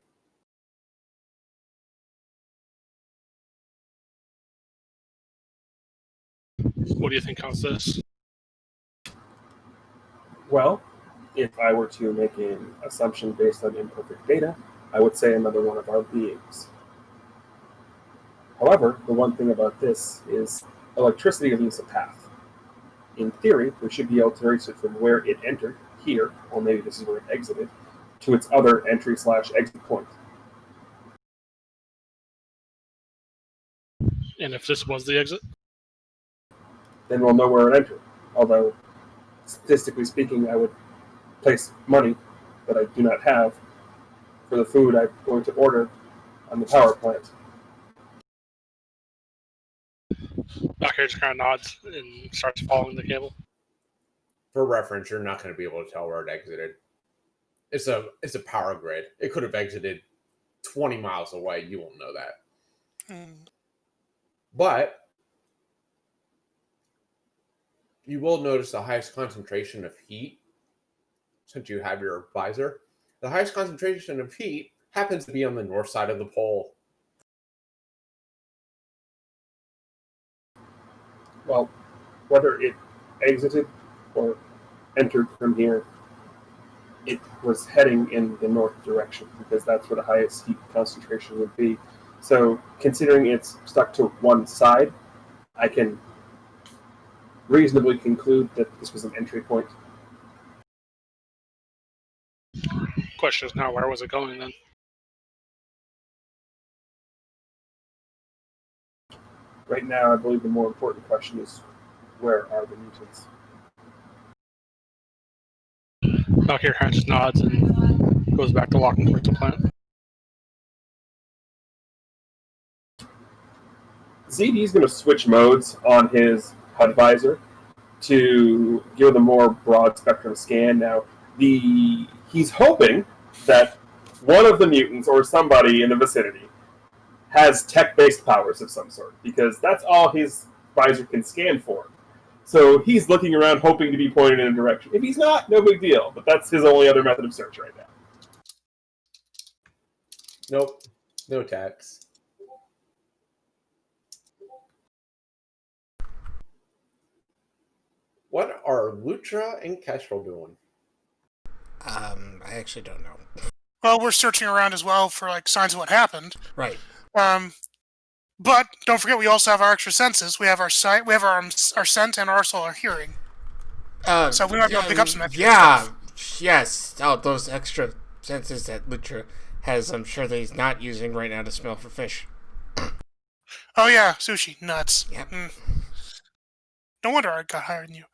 What do you think caused this? Well, if I were to make an assumption based on imperfect data, I would say another one of our beings. However, the one thing about this is electricity leaves a path. in theory, we should be able to trace it from where it entered here, or maybe this is where it exited, to its other entry/exit point. And if this was the exit? Then we'll know where it entered. Although, statistically speaking, I would place money that I do not have for the food I'm going to order on the power plant. Valkyrie just kind of nods and starts following the cable. For reference, you're not going to be able to tell where it exited. It's a power grid. It could have exited 20 miles away. You won't know that. But you will notice the highest concentration of heat, since you have your visor. The highest concentration of heat happens to be on the north side of the pole. Well, whether it exited or entered from here, it was heading in the north direction because that's where the highest heat concentration would be. So, considering it's stuck to one side, I can reasonably conclude that this was an entry point. Question is now, where was it going then? Right now, I believe the more important question is, where are the mutants? Valkyrie kind of just nods and goes back to walking towards the plant. ZD's going to switch modes on his HUD visor to give a more broad spectrum scan. Now, he's hoping that one of the mutants or somebody in the vicinity has tech-based powers of some sort, because that's all his visor can scan for. So he's looking around hoping to be pointed in a direction. If he's not, no big deal, but that's his only other method of search right now. Nope. No tax. What are Lutra and Kestrel doing? I actually don't know. Well, we're searching around as well for like signs of what happened. Right. But don't forget, we also have our extra senses. We have our sight, we have our scent, and also our hearing. So we might be able to pick up some extra stuff. Yes. Oh, those extra senses that Lutra has, I'm sure that he's not using right now to smell for fish. Oh yeah, sushi, nuts. Yep. No wonder I got higher than you.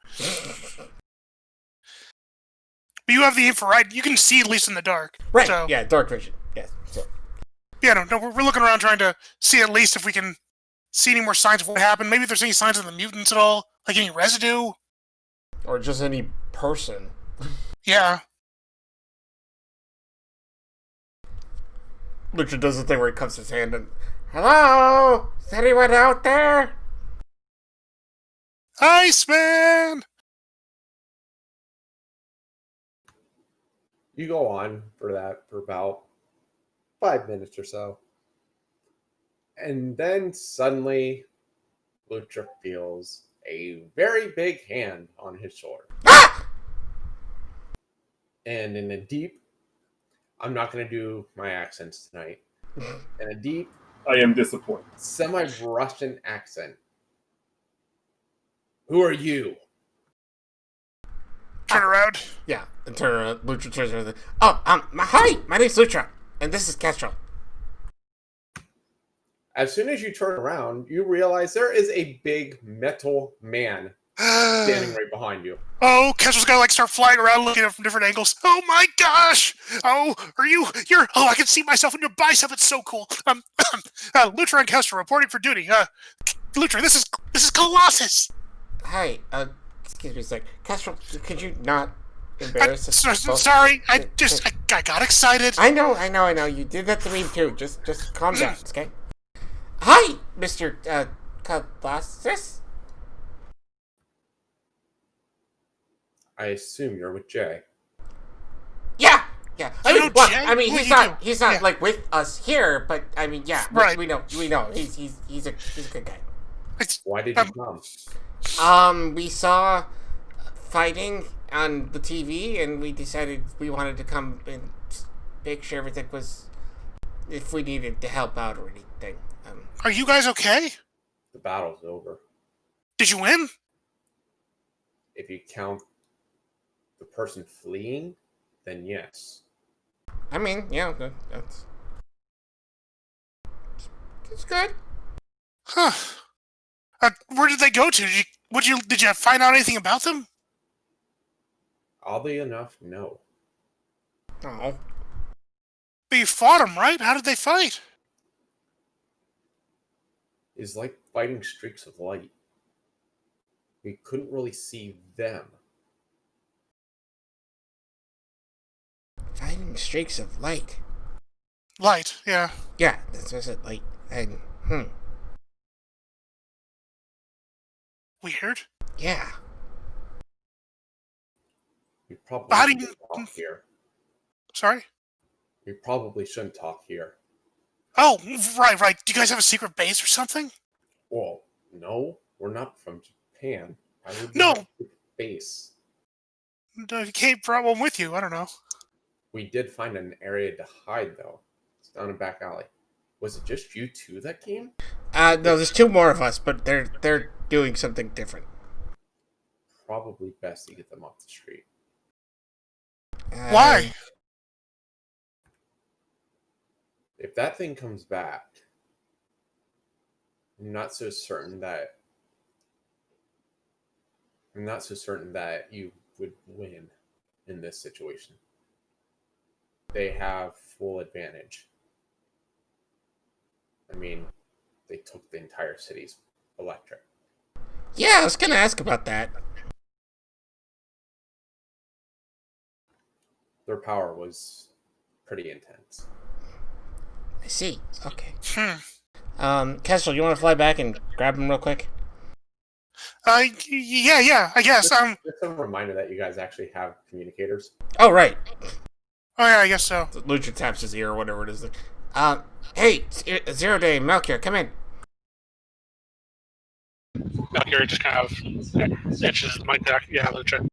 But you have the infrared. You can see at least in the dark. Right. So, Yeah, dark vision. Yes. So. Yeah, no, we're looking around trying to see at least if we can see any more signs of what happened. Maybe if there's any signs of the mutants at all, like any residue. Or just any person. Yeah. Lucha does the thing where he cups his hand and, hello? Is anyone out there? Iceman! You go on for that for about 5 minutes or so. And then suddenly, Lucha feels a very big hand on his shoulder. Ah! And in a deep, I'm not going to do my accents tonight. In a deep, I am disappointed. semi-Russian accent. Who are you? Turn around. Yeah, and turn around. Lucha turns around. Oh, hi, my name's Lutra, and this is Kestrel. As soon as you turn around, you realize there is a big metal man standing right behind you. Oh, Kestrel's gotta like start flying around looking at it from different angles. Oh my gosh! Oh, I can see myself in your bicep, it's so cool. Lutra and Kestrel reporting for duty. Lutra, this is Colossus! Hi, excuse me a sec. Kestrel, could you not embarrass us? Sorry, I got excited. I know. You did that to me too. Just calm down, okay? Hi, Mr. Colossus? I assume you're with Jay. Yeah. I mean, know Jay? What he's do you not do? Yeah. like with us here, but I mean, yeah, Right. we know. He's a good guy. Why did you come? We saw fighting on the TV, and we decided we wanted to come and make sure everything was, if we needed to help out or anything. Are you guys okay? The battle's over. Did you win? If you count the person fleeing, then yes. I mean, yeah, it's good. Huh. Where did they go to? Did you find out anything about them? Oddly enough, no. Oh, But you fought them, right? How did they fight? It's like fighting streaks of light. We couldn't really see them. fighting streaks of light. Light, yeah. Yeah, that's what I said. Light and Weird. yeah. We probably How do you? shouldn't talk here. Sorry. We probably shouldn't talk here. Oh, right. Do you guys have a secret base or something? Well, no, we're not from Japan. I would No. not base. No, you can't brought one with you. I don't know. We did find an area to hide, though. It's down a back alley. Was it just you two that came? No, there's two more of us, but they're doing something different. Probably best to get them off the street. Why? If that thing comes back, I'm not so certain that you would win in this situation. They have full advantage. I mean, they took the entire city's electric. Yeah, I was gonna ask about that. Their power was pretty intense. I see. Okay. Hmm. Kestrel, you want to fly back and grab him real quick? Yeah. I guess. Just a reminder that you guys actually have communicators. Oh, right. Oh yeah, I guess so. Lucha taps his ear or whatever it is. Hey, 0 Day, Melchior, come in. Melchior just kind of itches the mic back. Yeah, Lucha.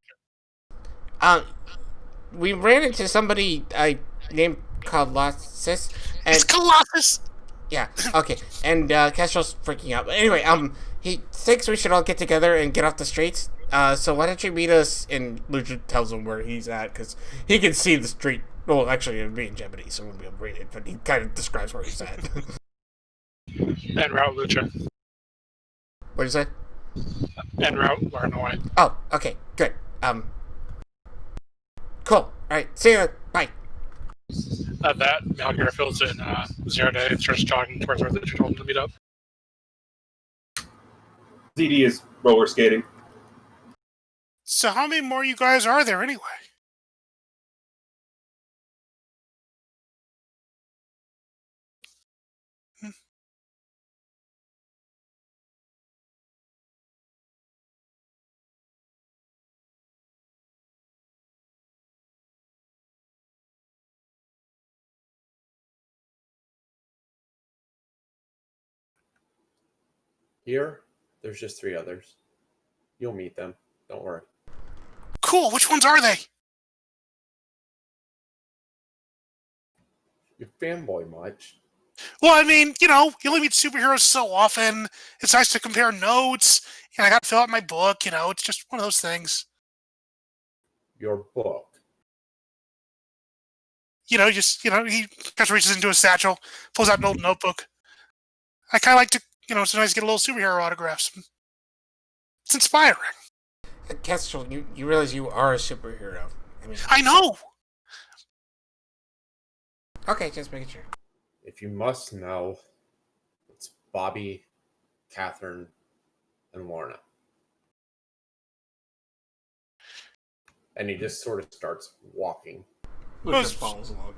We ran into somebody I named Colossus, and It's Colossus. yeah, okay, and Kestrel's freaking out. But anyway, he thinks we should all get together and get off the streets. So why don't you meet us? And Lucha tells him where he's at because he can see the street. Well, actually, it would be in Japanese, so we won't be able to read it. But he kind of describes where he's at. En route, Lucha. What is that? En route, we're on the way. Oh, okay, good. Cool. All right, see you. Bye. At that, Melchior fills in 0 Day and starts jogging towards where Lucha told him to meet up. ZD is roller skating. So how many more you guys are there anyway? Here, there's just 3 others. You'll meet them. Don't worry. Cool. Which ones are they? You fanboy much. Well, I mean, you only meet superheroes so often. It's nice to compare notes. And I got to fill out my book. It's just one of those things. Your book. He just reaches into his satchel, pulls out an old notebook. I kind of like to, sometimes get a little superhero autographs. It's inspiring. Kestrel, you realize you are a superhero. I mean, I know. okay, just making sure. If you must know, it's Bobby, Catherine, and Lorna. And he just sort of starts walking. Lucha follows along.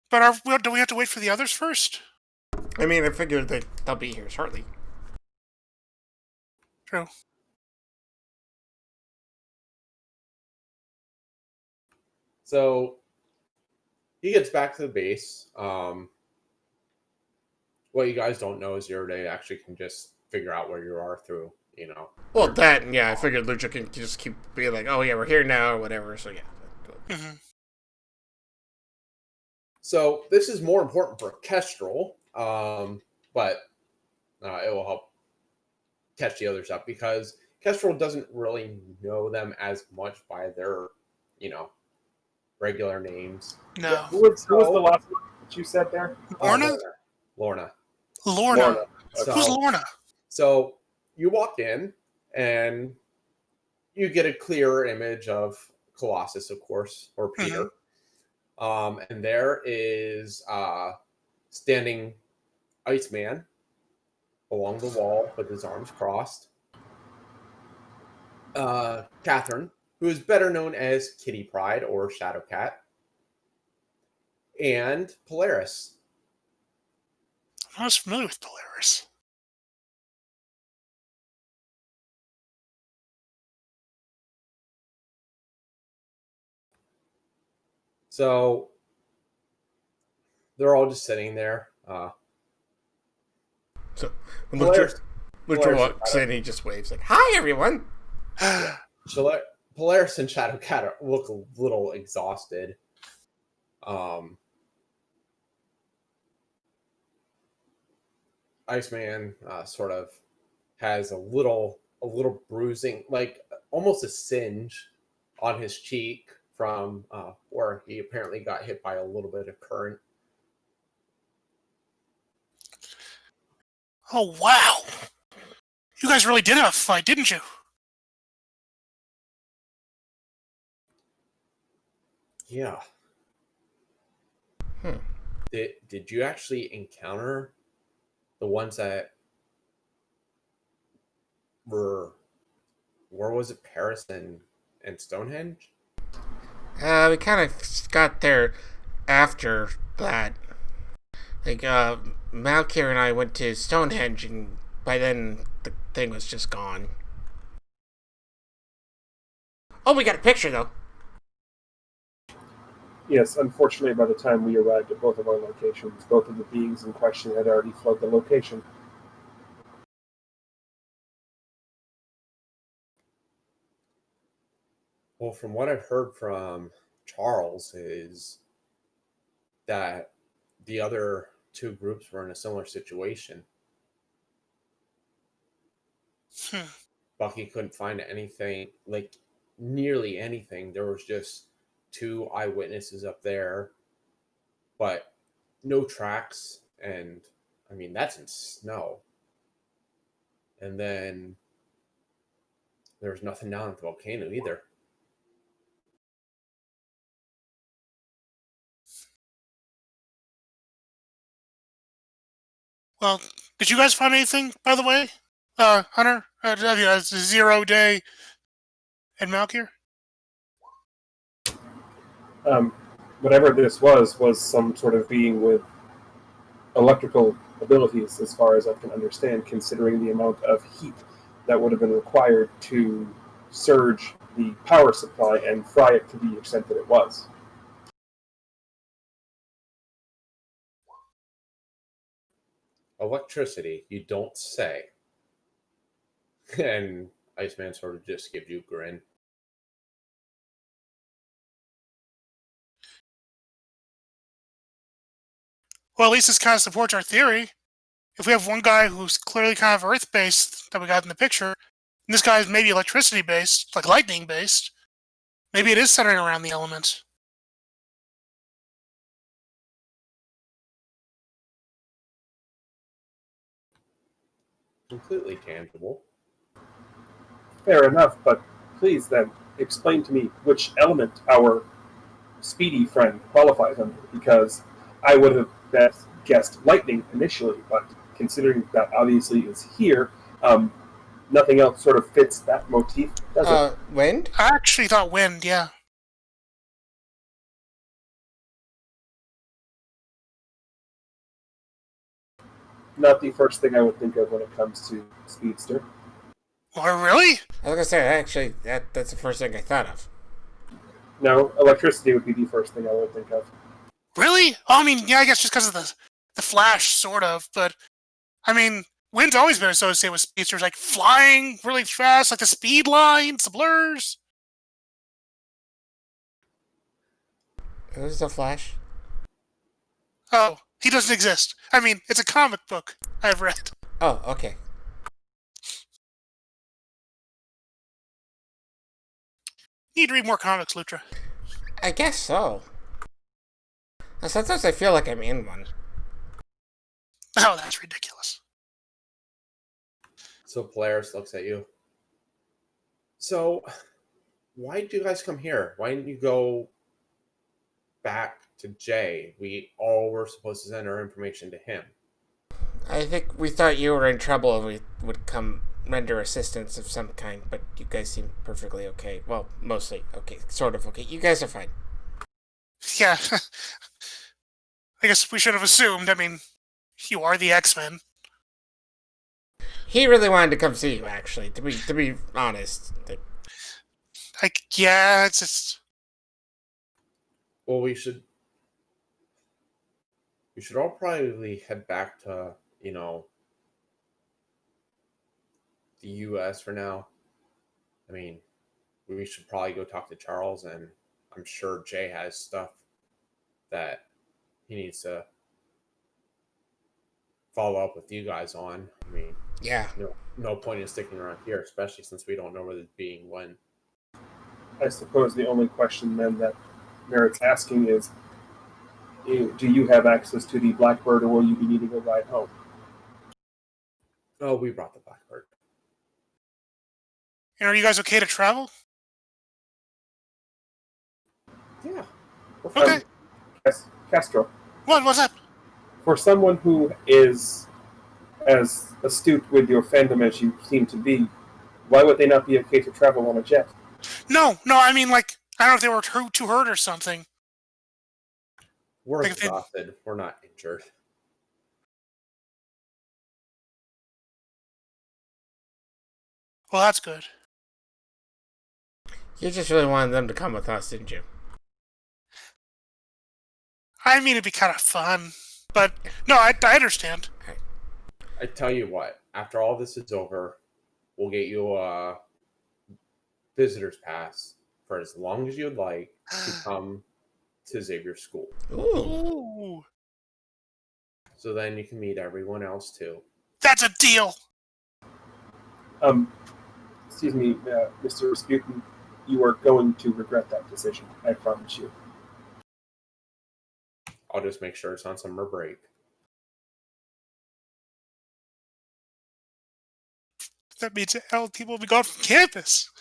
But do we have to wait for the others first? I mean, I figured they'll be here shortly. True. So he gets back to the base. What you guys don't know is 0 Day actually can just figure out where you are through, Well, that, yeah, I figured Lucha can just keep being like, oh, yeah, we're here now, or whatever, so yeah. Mm-hmm. So this is more important for Kestrel, but it will help catch the others up because Kestrel doesn't really know them as much by their, you know, regular names. No. Who was the So, last one that you said there? Lorna? Lorna. Lorna. Lorna. Who's So, Lorna? so you walk in and you get a clearer image of Colossus, of course, or Peter. And there is standing Iceman along the wall with his arms crossed. Catherine, who is better known as Kitty Pryde or Shadowcat, and Polaris. I'm not as familiar with Polaris. So they're all just sitting there. So when Polaris, Lucha Polaris walks in, he just waves like, "Hi, everyone." Polaris and Shadowcat look a little exhausted. Iceman sort of has a little bruising, like almost a singe on his cheek from where he apparently got hit by a little bit of current. Oh, wow. You guys really did have a fight, didn't you? Yeah. Hmm. Did you actually encounter the ones that were, where was it, Paris and Stonehenge? We kind of got there after that. Like, Malkir and I went to Stonehenge, and by then the thing was just gone. Oh, we got a picture though. Yes, unfortunately, by the time we arrived at both of our locations, both of the beings in question had already fled the location. Well, from what I've heard from Charles is that the other two groups were in a similar situation. Hmm. Bucky couldn't find anything, like nearly anything. There was just two eyewitnesses up there, but no tracks. And I mean, that's in snow. And then there was nothing down at the volcano either. Well, did you guys find anything, by the way? Hunter? It's a 0 day and Malkir? Um, Whatever this was some sort of being with electrical abilities, as far as I can understand, considering the amount of heat that would have been required to surge the power supply and fry it to the extent that it was. Electricity, you don't say. And Iceman sort of just gives you a grin. Well, at least this kind of supports our theory. If we have one guy who's clearly kind of Earth-based that we got in the picture, and this guy is maybe electricity-based, like lightning-based, maybe it is centering around the element. Completely tangible. Fair enough, but please then explain to me which element our speedy friend qualifies under, because I would have guessed lightning initially, but considering that obviously is here, nothing else sort of fits that motif, does it? Wind? I actually thought wind, yeah. Not the first thing I would think of when it comes to Speedster. Or really? I was gonna say, actually, that's the first thing I thought of. No, electricity would be the first thing I would think of. Really? Oh, I mean, yeah, I guess just because of the flash, sort of, but I mean, wind's always been associated with speedsters, like flying really fast, like the speed lines, the blurs. Who's the Flash? Oh, he doesn't exist. I mean, it's a comic book I've read. Oh, okay. You need to read more comics, Lutra. I guess so. Sometimes I feel like I'm in one. Oh, that's ridiculous. So Polaris looks at you. So, why did you guys come here? Why didn't you go back to Jay? We all were supposed to send our information to him. I think we thought you were in trouble and we would come render assistance of some kind, but you guys seem perfectly okay. Well, mostly okay, sort of okay. You guys are fine. Yeah. I guess we should have assumed. I mean, you are the X-Men. He really wanted to come see you, actually. To be honest, Like, yeah, it's just. Well, we should all probably head back to, the US for now. I mean, we should probably go talk to Charles, and I'm sure Jay has stuff that he needs to follow up with you guys on. I mean, yeah. no point in sticking around here, especially since we don't know where the being went. I suppose the only question then that merits asking is, do you have access to the Blackbird, or will you be needing a ride home? Oh, we brought the Blackbird. And are you guys okay to travel? Yeah. Okay. Castro, What's up? for someone who is as astute with your fandom as you seem to be, why would they not be okay to travel on a jet? No, I mean, like, I don't know if they were too hurt or something. We're Like if they- exhausted. We're not injured. Well, that's good. You just really wanted them to come with us, didn't you? I mean, it'd be kind of fun. But, no, I understand. I tell you what, after all this is over, we'll get you a visitor's pass for as long as you'd like to come to Xavier School. Ooh. Ooh, So then you can meet everyone else too. that's a deal. Excuse me, Mr. Rasputin, you are going to regret that decision, I promise you. I'll just make sure it's on summer break. That means hell, people will be gone from campus.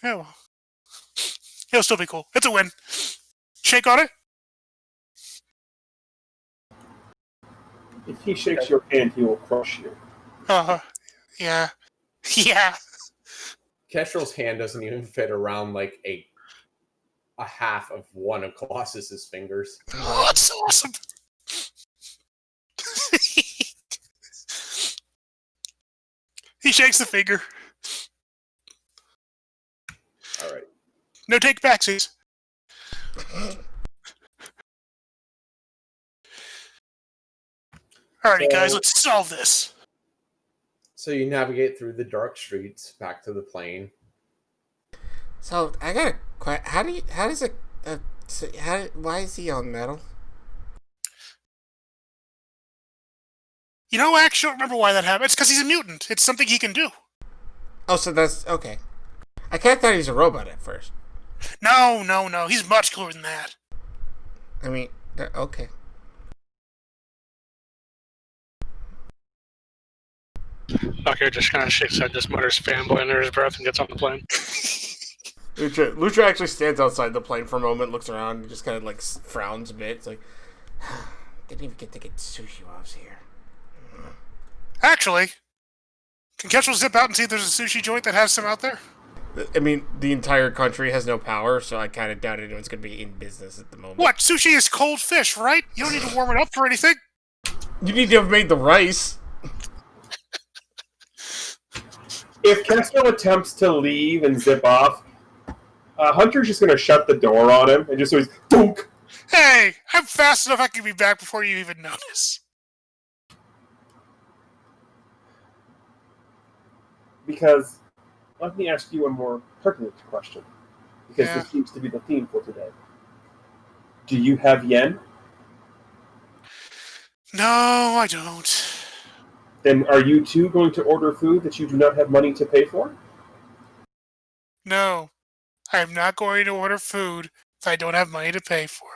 Yeah, well. It'll still be cool. It's a win. Shake on it? If he shakes your hand, he will crush you. Yeah. Yeah. Kestrel's hand doesn't even fit around like a half of one of Colossus's fingers. Oh, that's so awesome. He shakes the finger. All right. No take backsies. Alrighty, guys, let's solve this. So you navigate through the dark streets back to the plane. So I got a question. Why is he on metal? You know, I actually don't remember why that happened. It's because he's a mutant. It's something he can do. Oh, so that's okay. I kind of thought he was a robot at first. No. He's much cooler than that. I mean, okay. Bucker just kind of shakes his head, just mutters fanboy under his breath, and gets on the plane. Lucha actually stands outside the plane for a moment, looks around, and just kind of like frowns a bit. It's like, Didn't even get to get sushi while I was here. Actually, can Kestrel zip out and see if there's a sushi joint that has some out there? I mean, the entire country has no power, so I kind of doubt anyone's going to be in business at the moment. What? Sushi is cold fish, right? You don't need to warm it up for anything. You need to have made the rice. If Kestrel attempts to leave and zip off, Hunter's just going to shut the door on him and just always dunk. Hey, I'm fast enough I can be back before you even notice. Because, let me ask you a more pertinent question, because Yeah. this seems to be the theme for today. Do you have yen? No, I don't. Then are you too going to order food that you do not have money to pay for? No, I am not going to order food that I don't have money to pay for.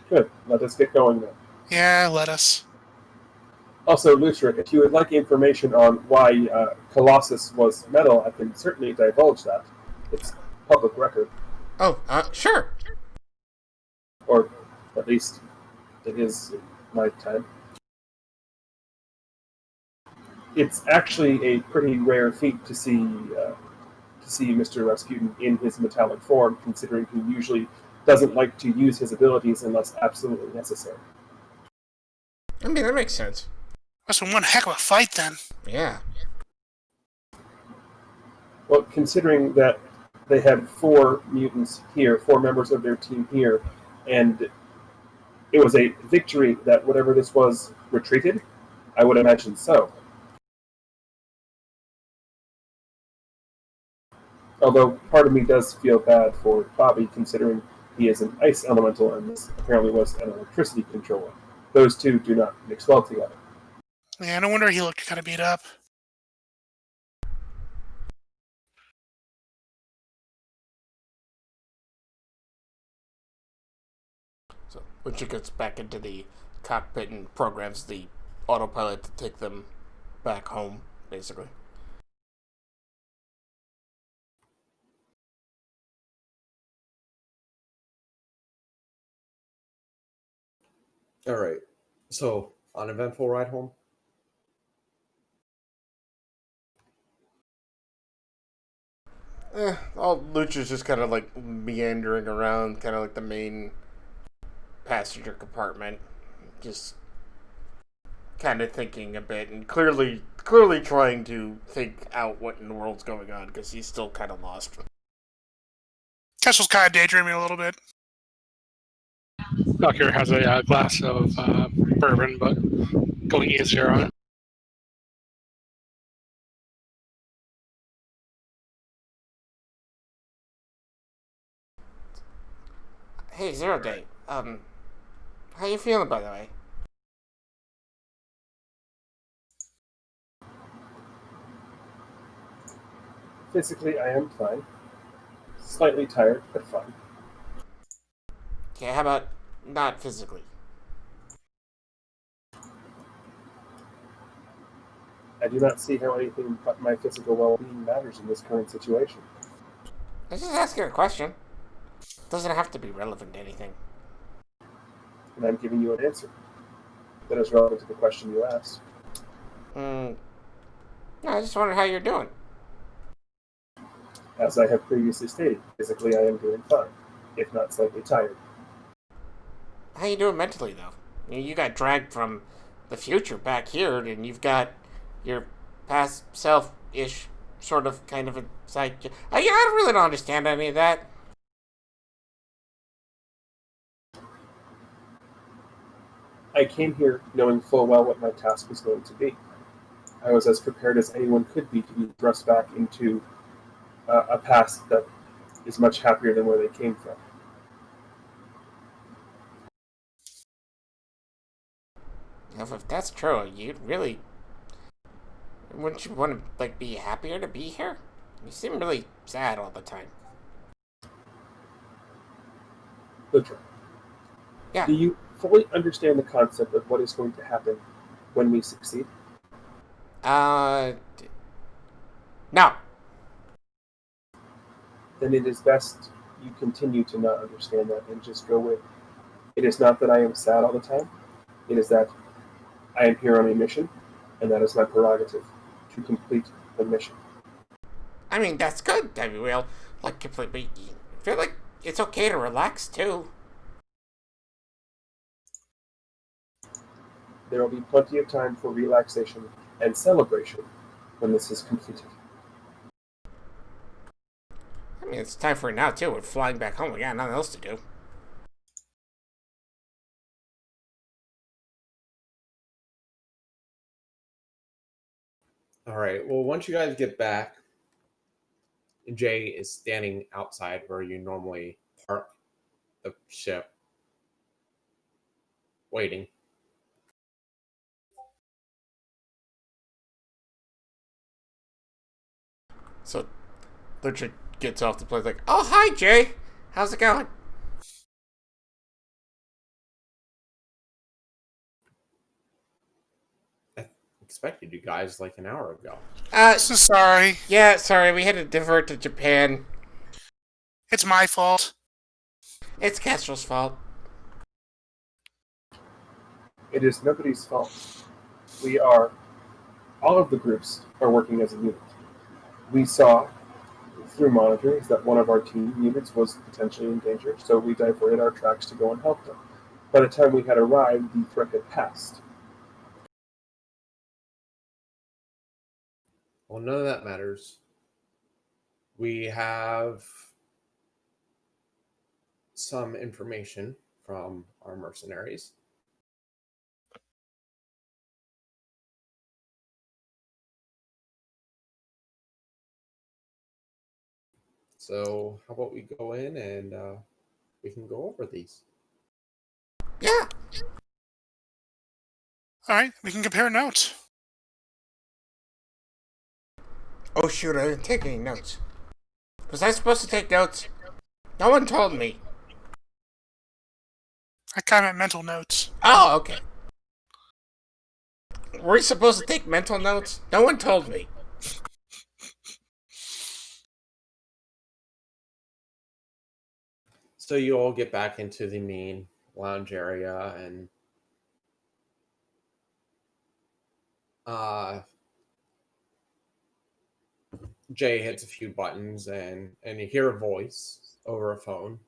Good. Let us get going then. Yeah, let us. Also, Lutric, if you would like information on why Colossus was metal, I can certainly divulge that. It's public record, Oh, sure. or at least it is in my time. It's actually a pretty rare feat to see Mr. Rasputin in his metallic form, considering he usually doesn't like to use his abilities unless absolutely necessary. I mean, that makes sense. Must have been one heck of a fight then. Yeah. Well, considering that they had 4 mutants here, 4 members of their team here, and it was a victory that whatever this was retreated, I would imagine so. Although part of me does feel bad for Bobby, considering he is an ice elemental and this apparently was an electricity controller. Those two do not mix well together. Yeah, no wonder he looked kind of beat up. So when she gets back into the cockpit and programs the autopilot to take them back home, basically. All right. So, uneventful ride home? All Lucha's just kind of like meandering around, kind of like the main passenger compartment, just kind of thinking a bit, and clearly trying to think out what in the world's going on because he's still kind of lost. Kessel's kind of daydreaming a little bit. Valkyrie has a glass of bourbon, but going easier on it. Hey, Zero Day. How you feeling, by the way? Physically, I am fine. Slightly tired, but fine. Okay, how about not physically? I do not see how anything but my physical well-being matters in this current situation. I was just asking a question. Doesn't have to be relevant to anything. And I'm giving you an answer that is relevant to the question you asked. No, I just wondered how you're doing. As I have previously stated, physically I am doing fine, if not slightly tired. How you doing mentally, though? You got dragged from the future back here, and you've got your past self-ish sort of kind of a side. I really don't understand any of that. I came here knowing full well what my task was going to be. I was as prepared as anyone could be to be thrust back into a past that is much happier than where they came from. If that's true, you'd really wouldn't you want to be happier to be here? You seem really sad all the time. Lutra, Yeah. do you fully understand the concept of what is going to happen when we succeed? Uh, no. Then it is best you continue to not understand that and just go with it is not that I am sad all the time. It is that I am here on a mission, and that is my prerogative to complete the mission. I mean, that's good. I mean, well, completely. I feel like it's okay to relax too. There will be plenty of time for relaxation and celebration when this is completed. I mean, it's time for it now too. We're flying back home. We got nothing else to do. All right. Well, once you guys get back, Jay is standing outside where you normally park the ship, waiting. So, Literally gets off the plane like, "Oh, hi, Jay. How's it going?" I expected you guys like an hour ago. So sorry. Yeah, sorry, we had to divert to Japan. It's my fault. It's Castro's fault. It is nobody's fault. All of the groups are working as a unit. We saw through monitorings that one of our team units was potentially in danger, so we diverted our tracks to go and help them. By the time we had arrived, the threat had passed. Well, none of that matters. We have some information from our mercenaries. So, how about we go in and we can go over these? Yeah. All right, we can compare notes. Oh shoot, I didn't take any notes. Was I supposed to take notes? No one told me. I kind of meant mental notes. Oh, okay. Were we supposed to take mental notes? No one told me. So you all get back into the main lounge area, and Jay hits a few buttons, and you hear a voice over a phone.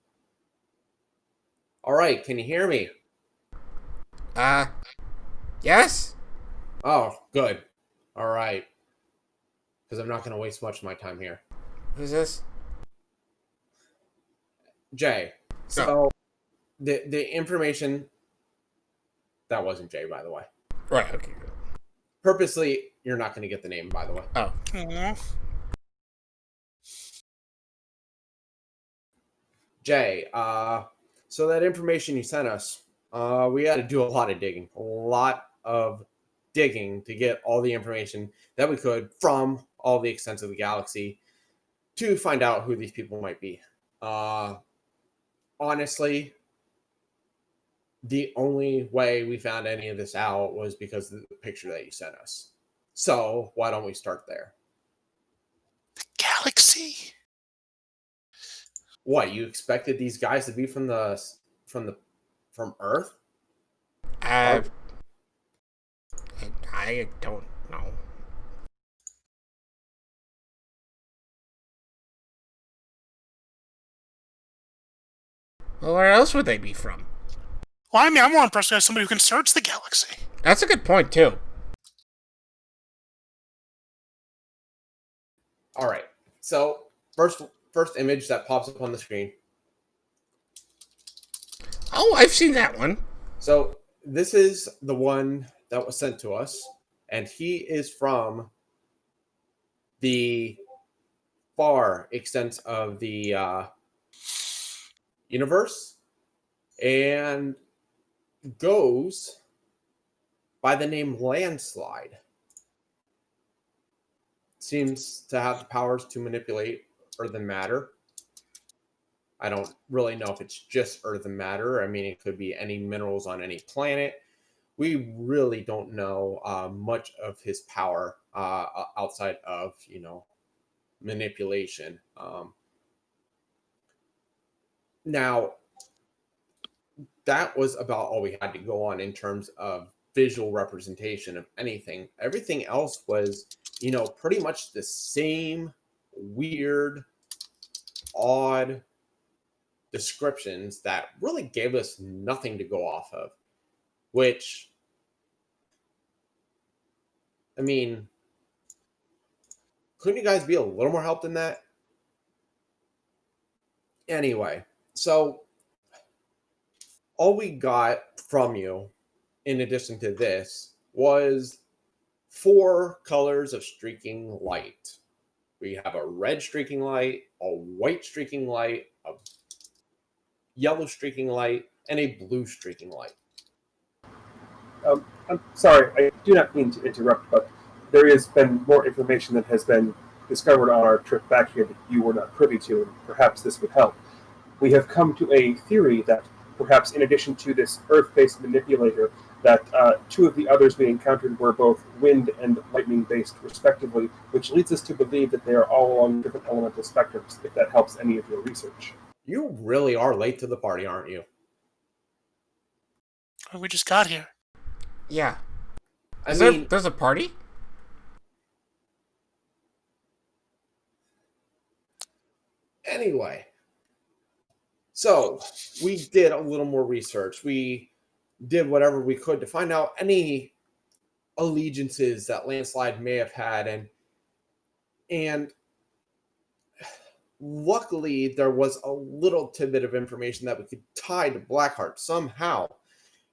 All right, can you hear me? Yes? Oh, good. All right, because I'm not going to waste much of my time here. Who's this? Jay. So the information that wasn't Jay, by the way. Right, okay. Purposely, you're not going to get the name, by the way. Oh. Mhm. Jay, so that information you sent us, we had to do a lot of digging to get all the information that we could from all the extents of the galaxy to find out who these people might be. Honestly, the only way we found any of this out was because of the picture that you sent us. So why don't we start there? Galaxy. What, you expected these guys to be from Earth? I don't know. Well, where else would they be from? Well, I mean, I'm more impressed with somebody who can search the galaxy. That's a good point, too. All right. So first image that pops up on the screen. Oh, I've seen that one. So this is the one that was sent to us, and he is from the far extent of the universe, and goes by the name Landslide. Seems to have the powers to manipulate earth and matter. I don't really know if it's just earth and matter. I mean, it could be any minerals on any planet. We really don't know much of his power outside of, manipulation. Now, that was about all we had to go on in terms of visual representation of anything. Everything else was, pretty much the same weird, odd descriptions that really gave us nothing to go off of. Which, I mean, couldn't you guys be a little more help than that? Anyway, so all we got from you, in addition to this, was 4 colors of streaking light. We have a red streaking light, a white streaking light, a yellow streaking light, and a blue streaking light. I'm sorry, I do not mean to interrupt, but there has been more information that has been discovered on our trip back here that you were not privy to, and perhaps this would help. We have come to a theory that perhaps in addition to this Earth-based manipulator, that two of the others we encountered were both wind and lightning-based, respectively, which leads us to believe that they are all along different elemental spectrums, if that helps any of your research. You really are late to the party, aren't you? We just got here. Yeah. I mean, There's a party? anyway. So, we did a little more research. We did whatever we could to find out any allegiances that Landslide may have had, and luckily there was a little tidbit of information that we could tie to Blackheart somehow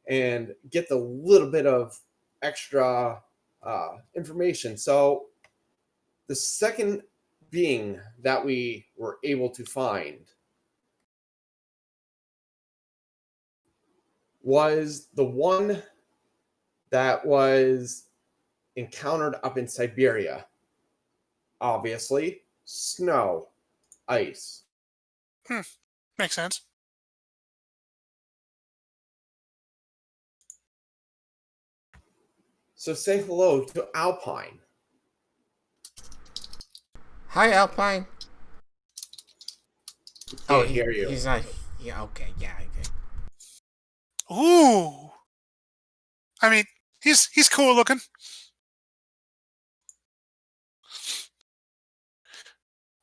and get the little bit of extra information. So the second being that we were able to find was the one that was encountered up in Siberia. Obviously, snow, ice. Makes sense. So say hello to Alpine. Hi, Alpine. Can't hear you. He's not. Yeah, okay, yeah. Okay. Ooh. I mean, he's cool looking.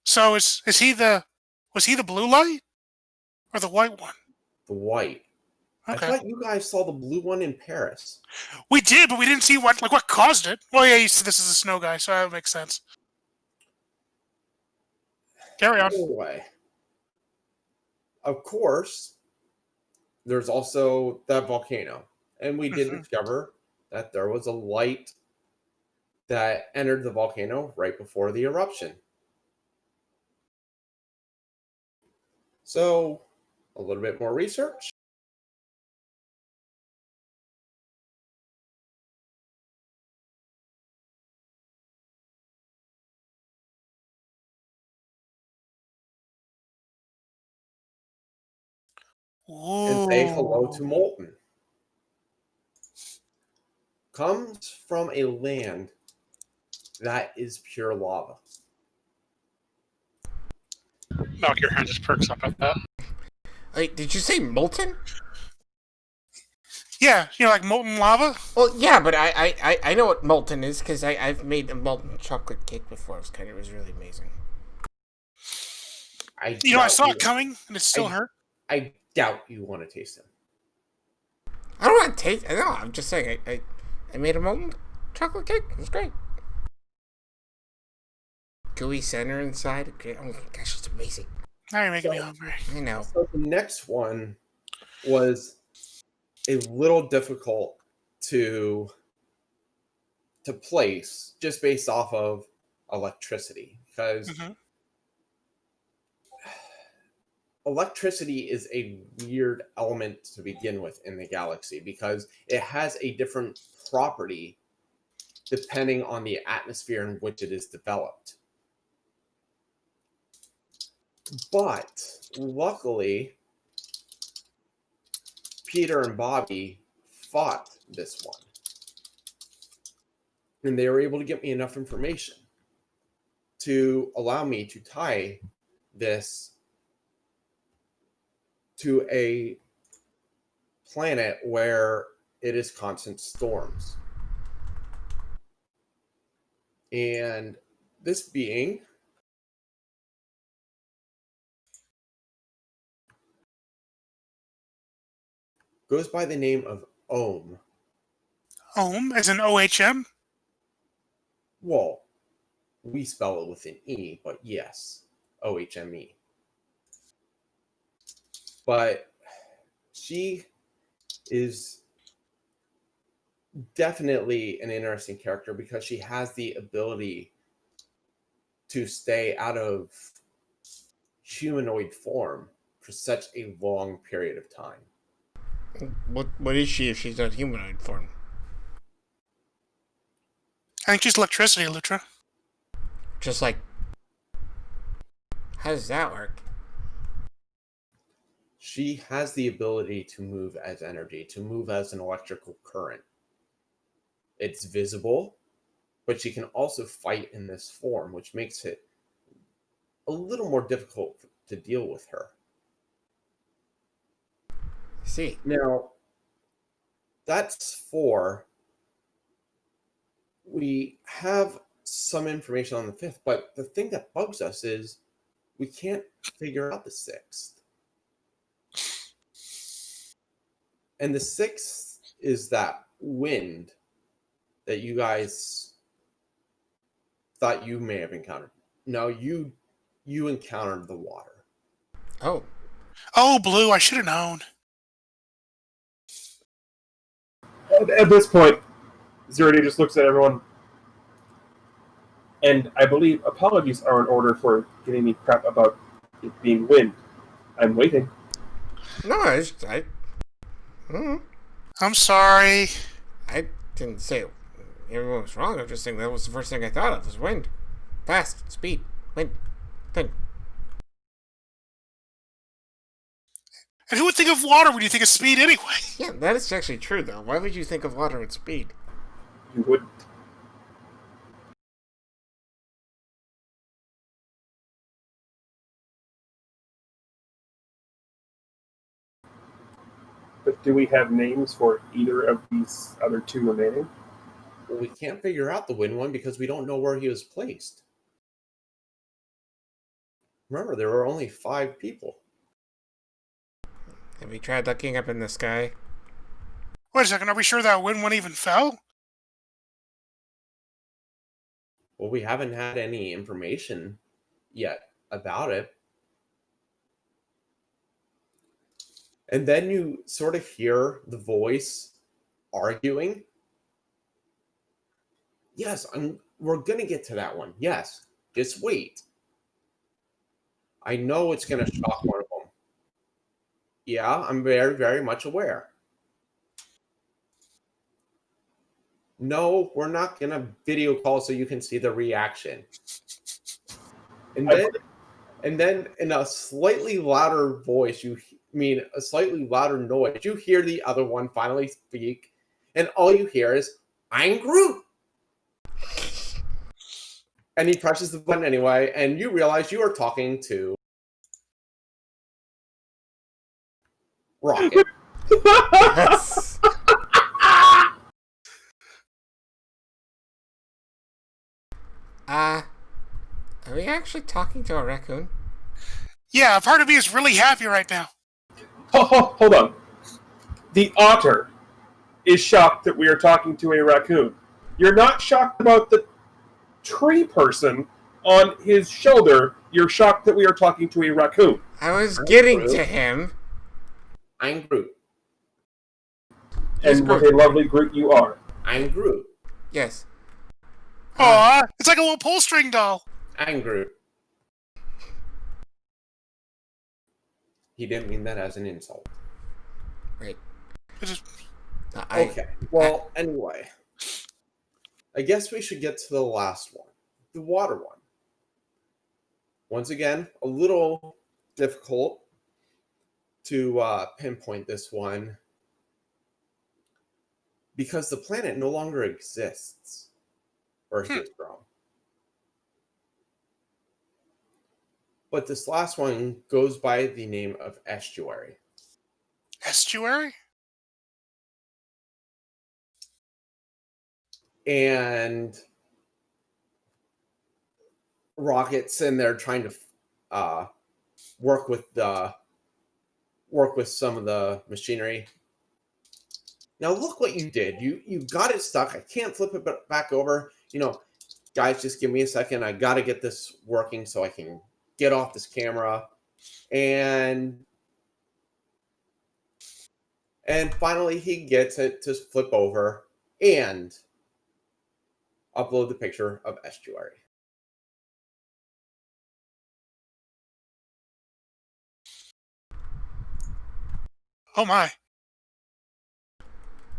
So was he the blue light or the white one? The white. Okay. I thought you guys saw the blue one in Paris. We did, but we didn't see what caused it. Well, yeah, this is a snow guy, so that makes sense. Carry on. Anyway, of course, there's also that volcano. And we did discover that there was a light that entered the volcano right before the eruption. So, a little bit more research. And say hello to Molten. Comes from a land that is pure lava. Knock your hand just perks up at that. Wait, did you say molten? Yeah, like molten lava. Well, yeah, but I know what molten is because I've made a molten chocolate cake before. It was really amazing. I saw it coming, and it still hurt. I doubt you want to taste them. I don't want to taste. No, I'm just saying. I made a molten chocolate cake. It was great. Gooey center inside. Okay. Oh my gosh, it's amazing. Now you're making me hungry. I know. So the next one was a little difficult to place just based off of electricity, because electricity is a weird element to begin with in the galaxy because it has a different property depending on the atmosphere in which it is developed. But luckily, Peter and Bobby fought this one. And they were able to get me enough information to allow me to tie this to a planet where it is constant storms. And this being goes by the name of Ohm. Ohm, as in OHM? Well, we spell it with an E, but yes, OHME. But she is definitely an interesting character because she has the ability to stay out of humanoid form for such a long period of time. What is she if she's not humanoid form? I think she's electricity, Lutra. Just like How does that work? She has the ability to move as energy, to move as an electrical current. It's visible, but she can also fight in this form, which makes it a little more difficult to deal with her. See. Now, that's 4. We have some information on the 5th, but the thing that bugs us is we can't figure out the 6th. And the 6th is that wind that you guys thought you may have encountered. No, you encountered the water. Oh. Oh, Blue, I should have known. At this point, Zerdy just looks at everyone, and I believe apologies are in order for giving me crap about it being wind. I'm waiting. No, I'm sorry. I didn't say everyone was wrong. I'm just saying that was the first thing I thought of was wind. Fast, speed, wind, thing. And who would think of water when you think of speed anyway? Yeah, that is actually true, though. Why would you think of water and speed? You wouldn't. But do we have names for either of these other 2 remaining? Well, we can't figure out the wind one because we don't know where he was placed. Remember, there were only 5 people. Have we tried looking up in the sky? Wait a second, are we sure that wind one even fell? Well, we haven't had any information yet about it. And then you sort of hear the voice arguing. Yes, we're going to get to that one. Yes, just wait. I know it's going to shock one of them. Yeah, I'm very, very much aware. No, we're not going to video call so you can see the reaction. And then in a slightly louder voice, a slightly louder noise, you hear the other one finally speak, and all you hear is, "I'm Groot." And he presses the button anyway, and you realize you are talking to Rocket. Yes. Are we actually talking to a raccoon? Yeah, part of me is really happy right now. Hold on. The otter is shocked that we are talking to a raccoon. You're not shocked about the tree person on his shoulder. You're shocked that we are talking to a raccoon. I was getting to him. I'm Groot. And what a lovely Groot you are. I'm Groot. Yes. Aw, it's like a little pull string doll. I'm Groot. He didn't mean that as an insult. Right. Okay. Well, anyway. I guess we should get to the last one. The water one. Once again, a little difficult to pinpoint this one because the planet no longer exists where he is from. But this last one goes by the name of Estuary. Estuary? And Rocket's in there trying to work with some of the machinery. Now look what you did. You got it stuck. I can't flip it back over. Guys, just give me a second. I got to get this working so I can get off this camera. And finally he gets it to flip over and upload the picture of Estuary. Oh my.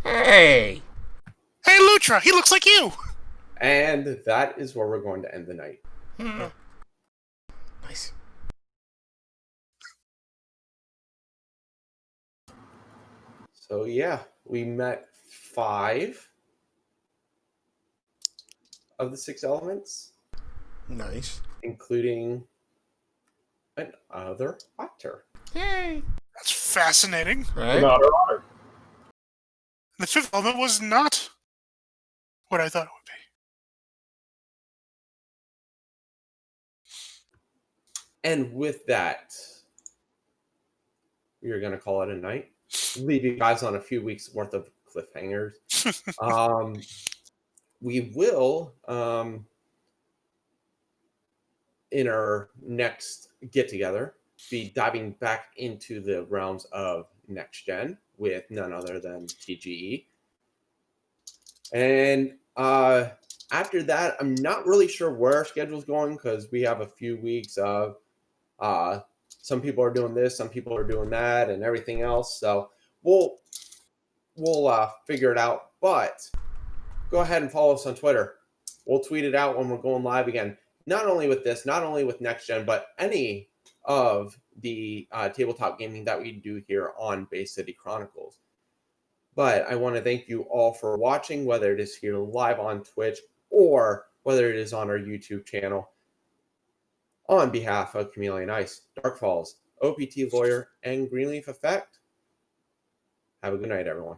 Hey! Hey, Lutra, he looks like you! And that is where we're going to end the night. Nice. So yeah, we met 5 of the 6 elements, Nice. including another otter. Yay! That's fascinating. Right? Not our honor. The fifth element was not what I thought it would be. And with that, we are going to call it a night. Leave you guys on a few weeks worth of cliffhangers. We will, in our next get together, be diving back into the realms of next gen with none other than TGE. And after that, I'm not really sure where our schedule's going because we have a few weeks of some people are doing this, some people are doing that, and everything else. So we'll figure it out. But go ahead and follow us on Twitter. We'll tweet it out when we're going live again. Not only with this, not only with Next Gen, but any of the tabletop gaming that we do here on Bay City Chronicles. But I want to thank you all for watching, whether it is here live on Twitch or whether it is on our YouTube channel. On behalf of Chameleon Ice, Dark Falls, OPT Lawyer, and Greenleaf Effect, have a good night, everyone.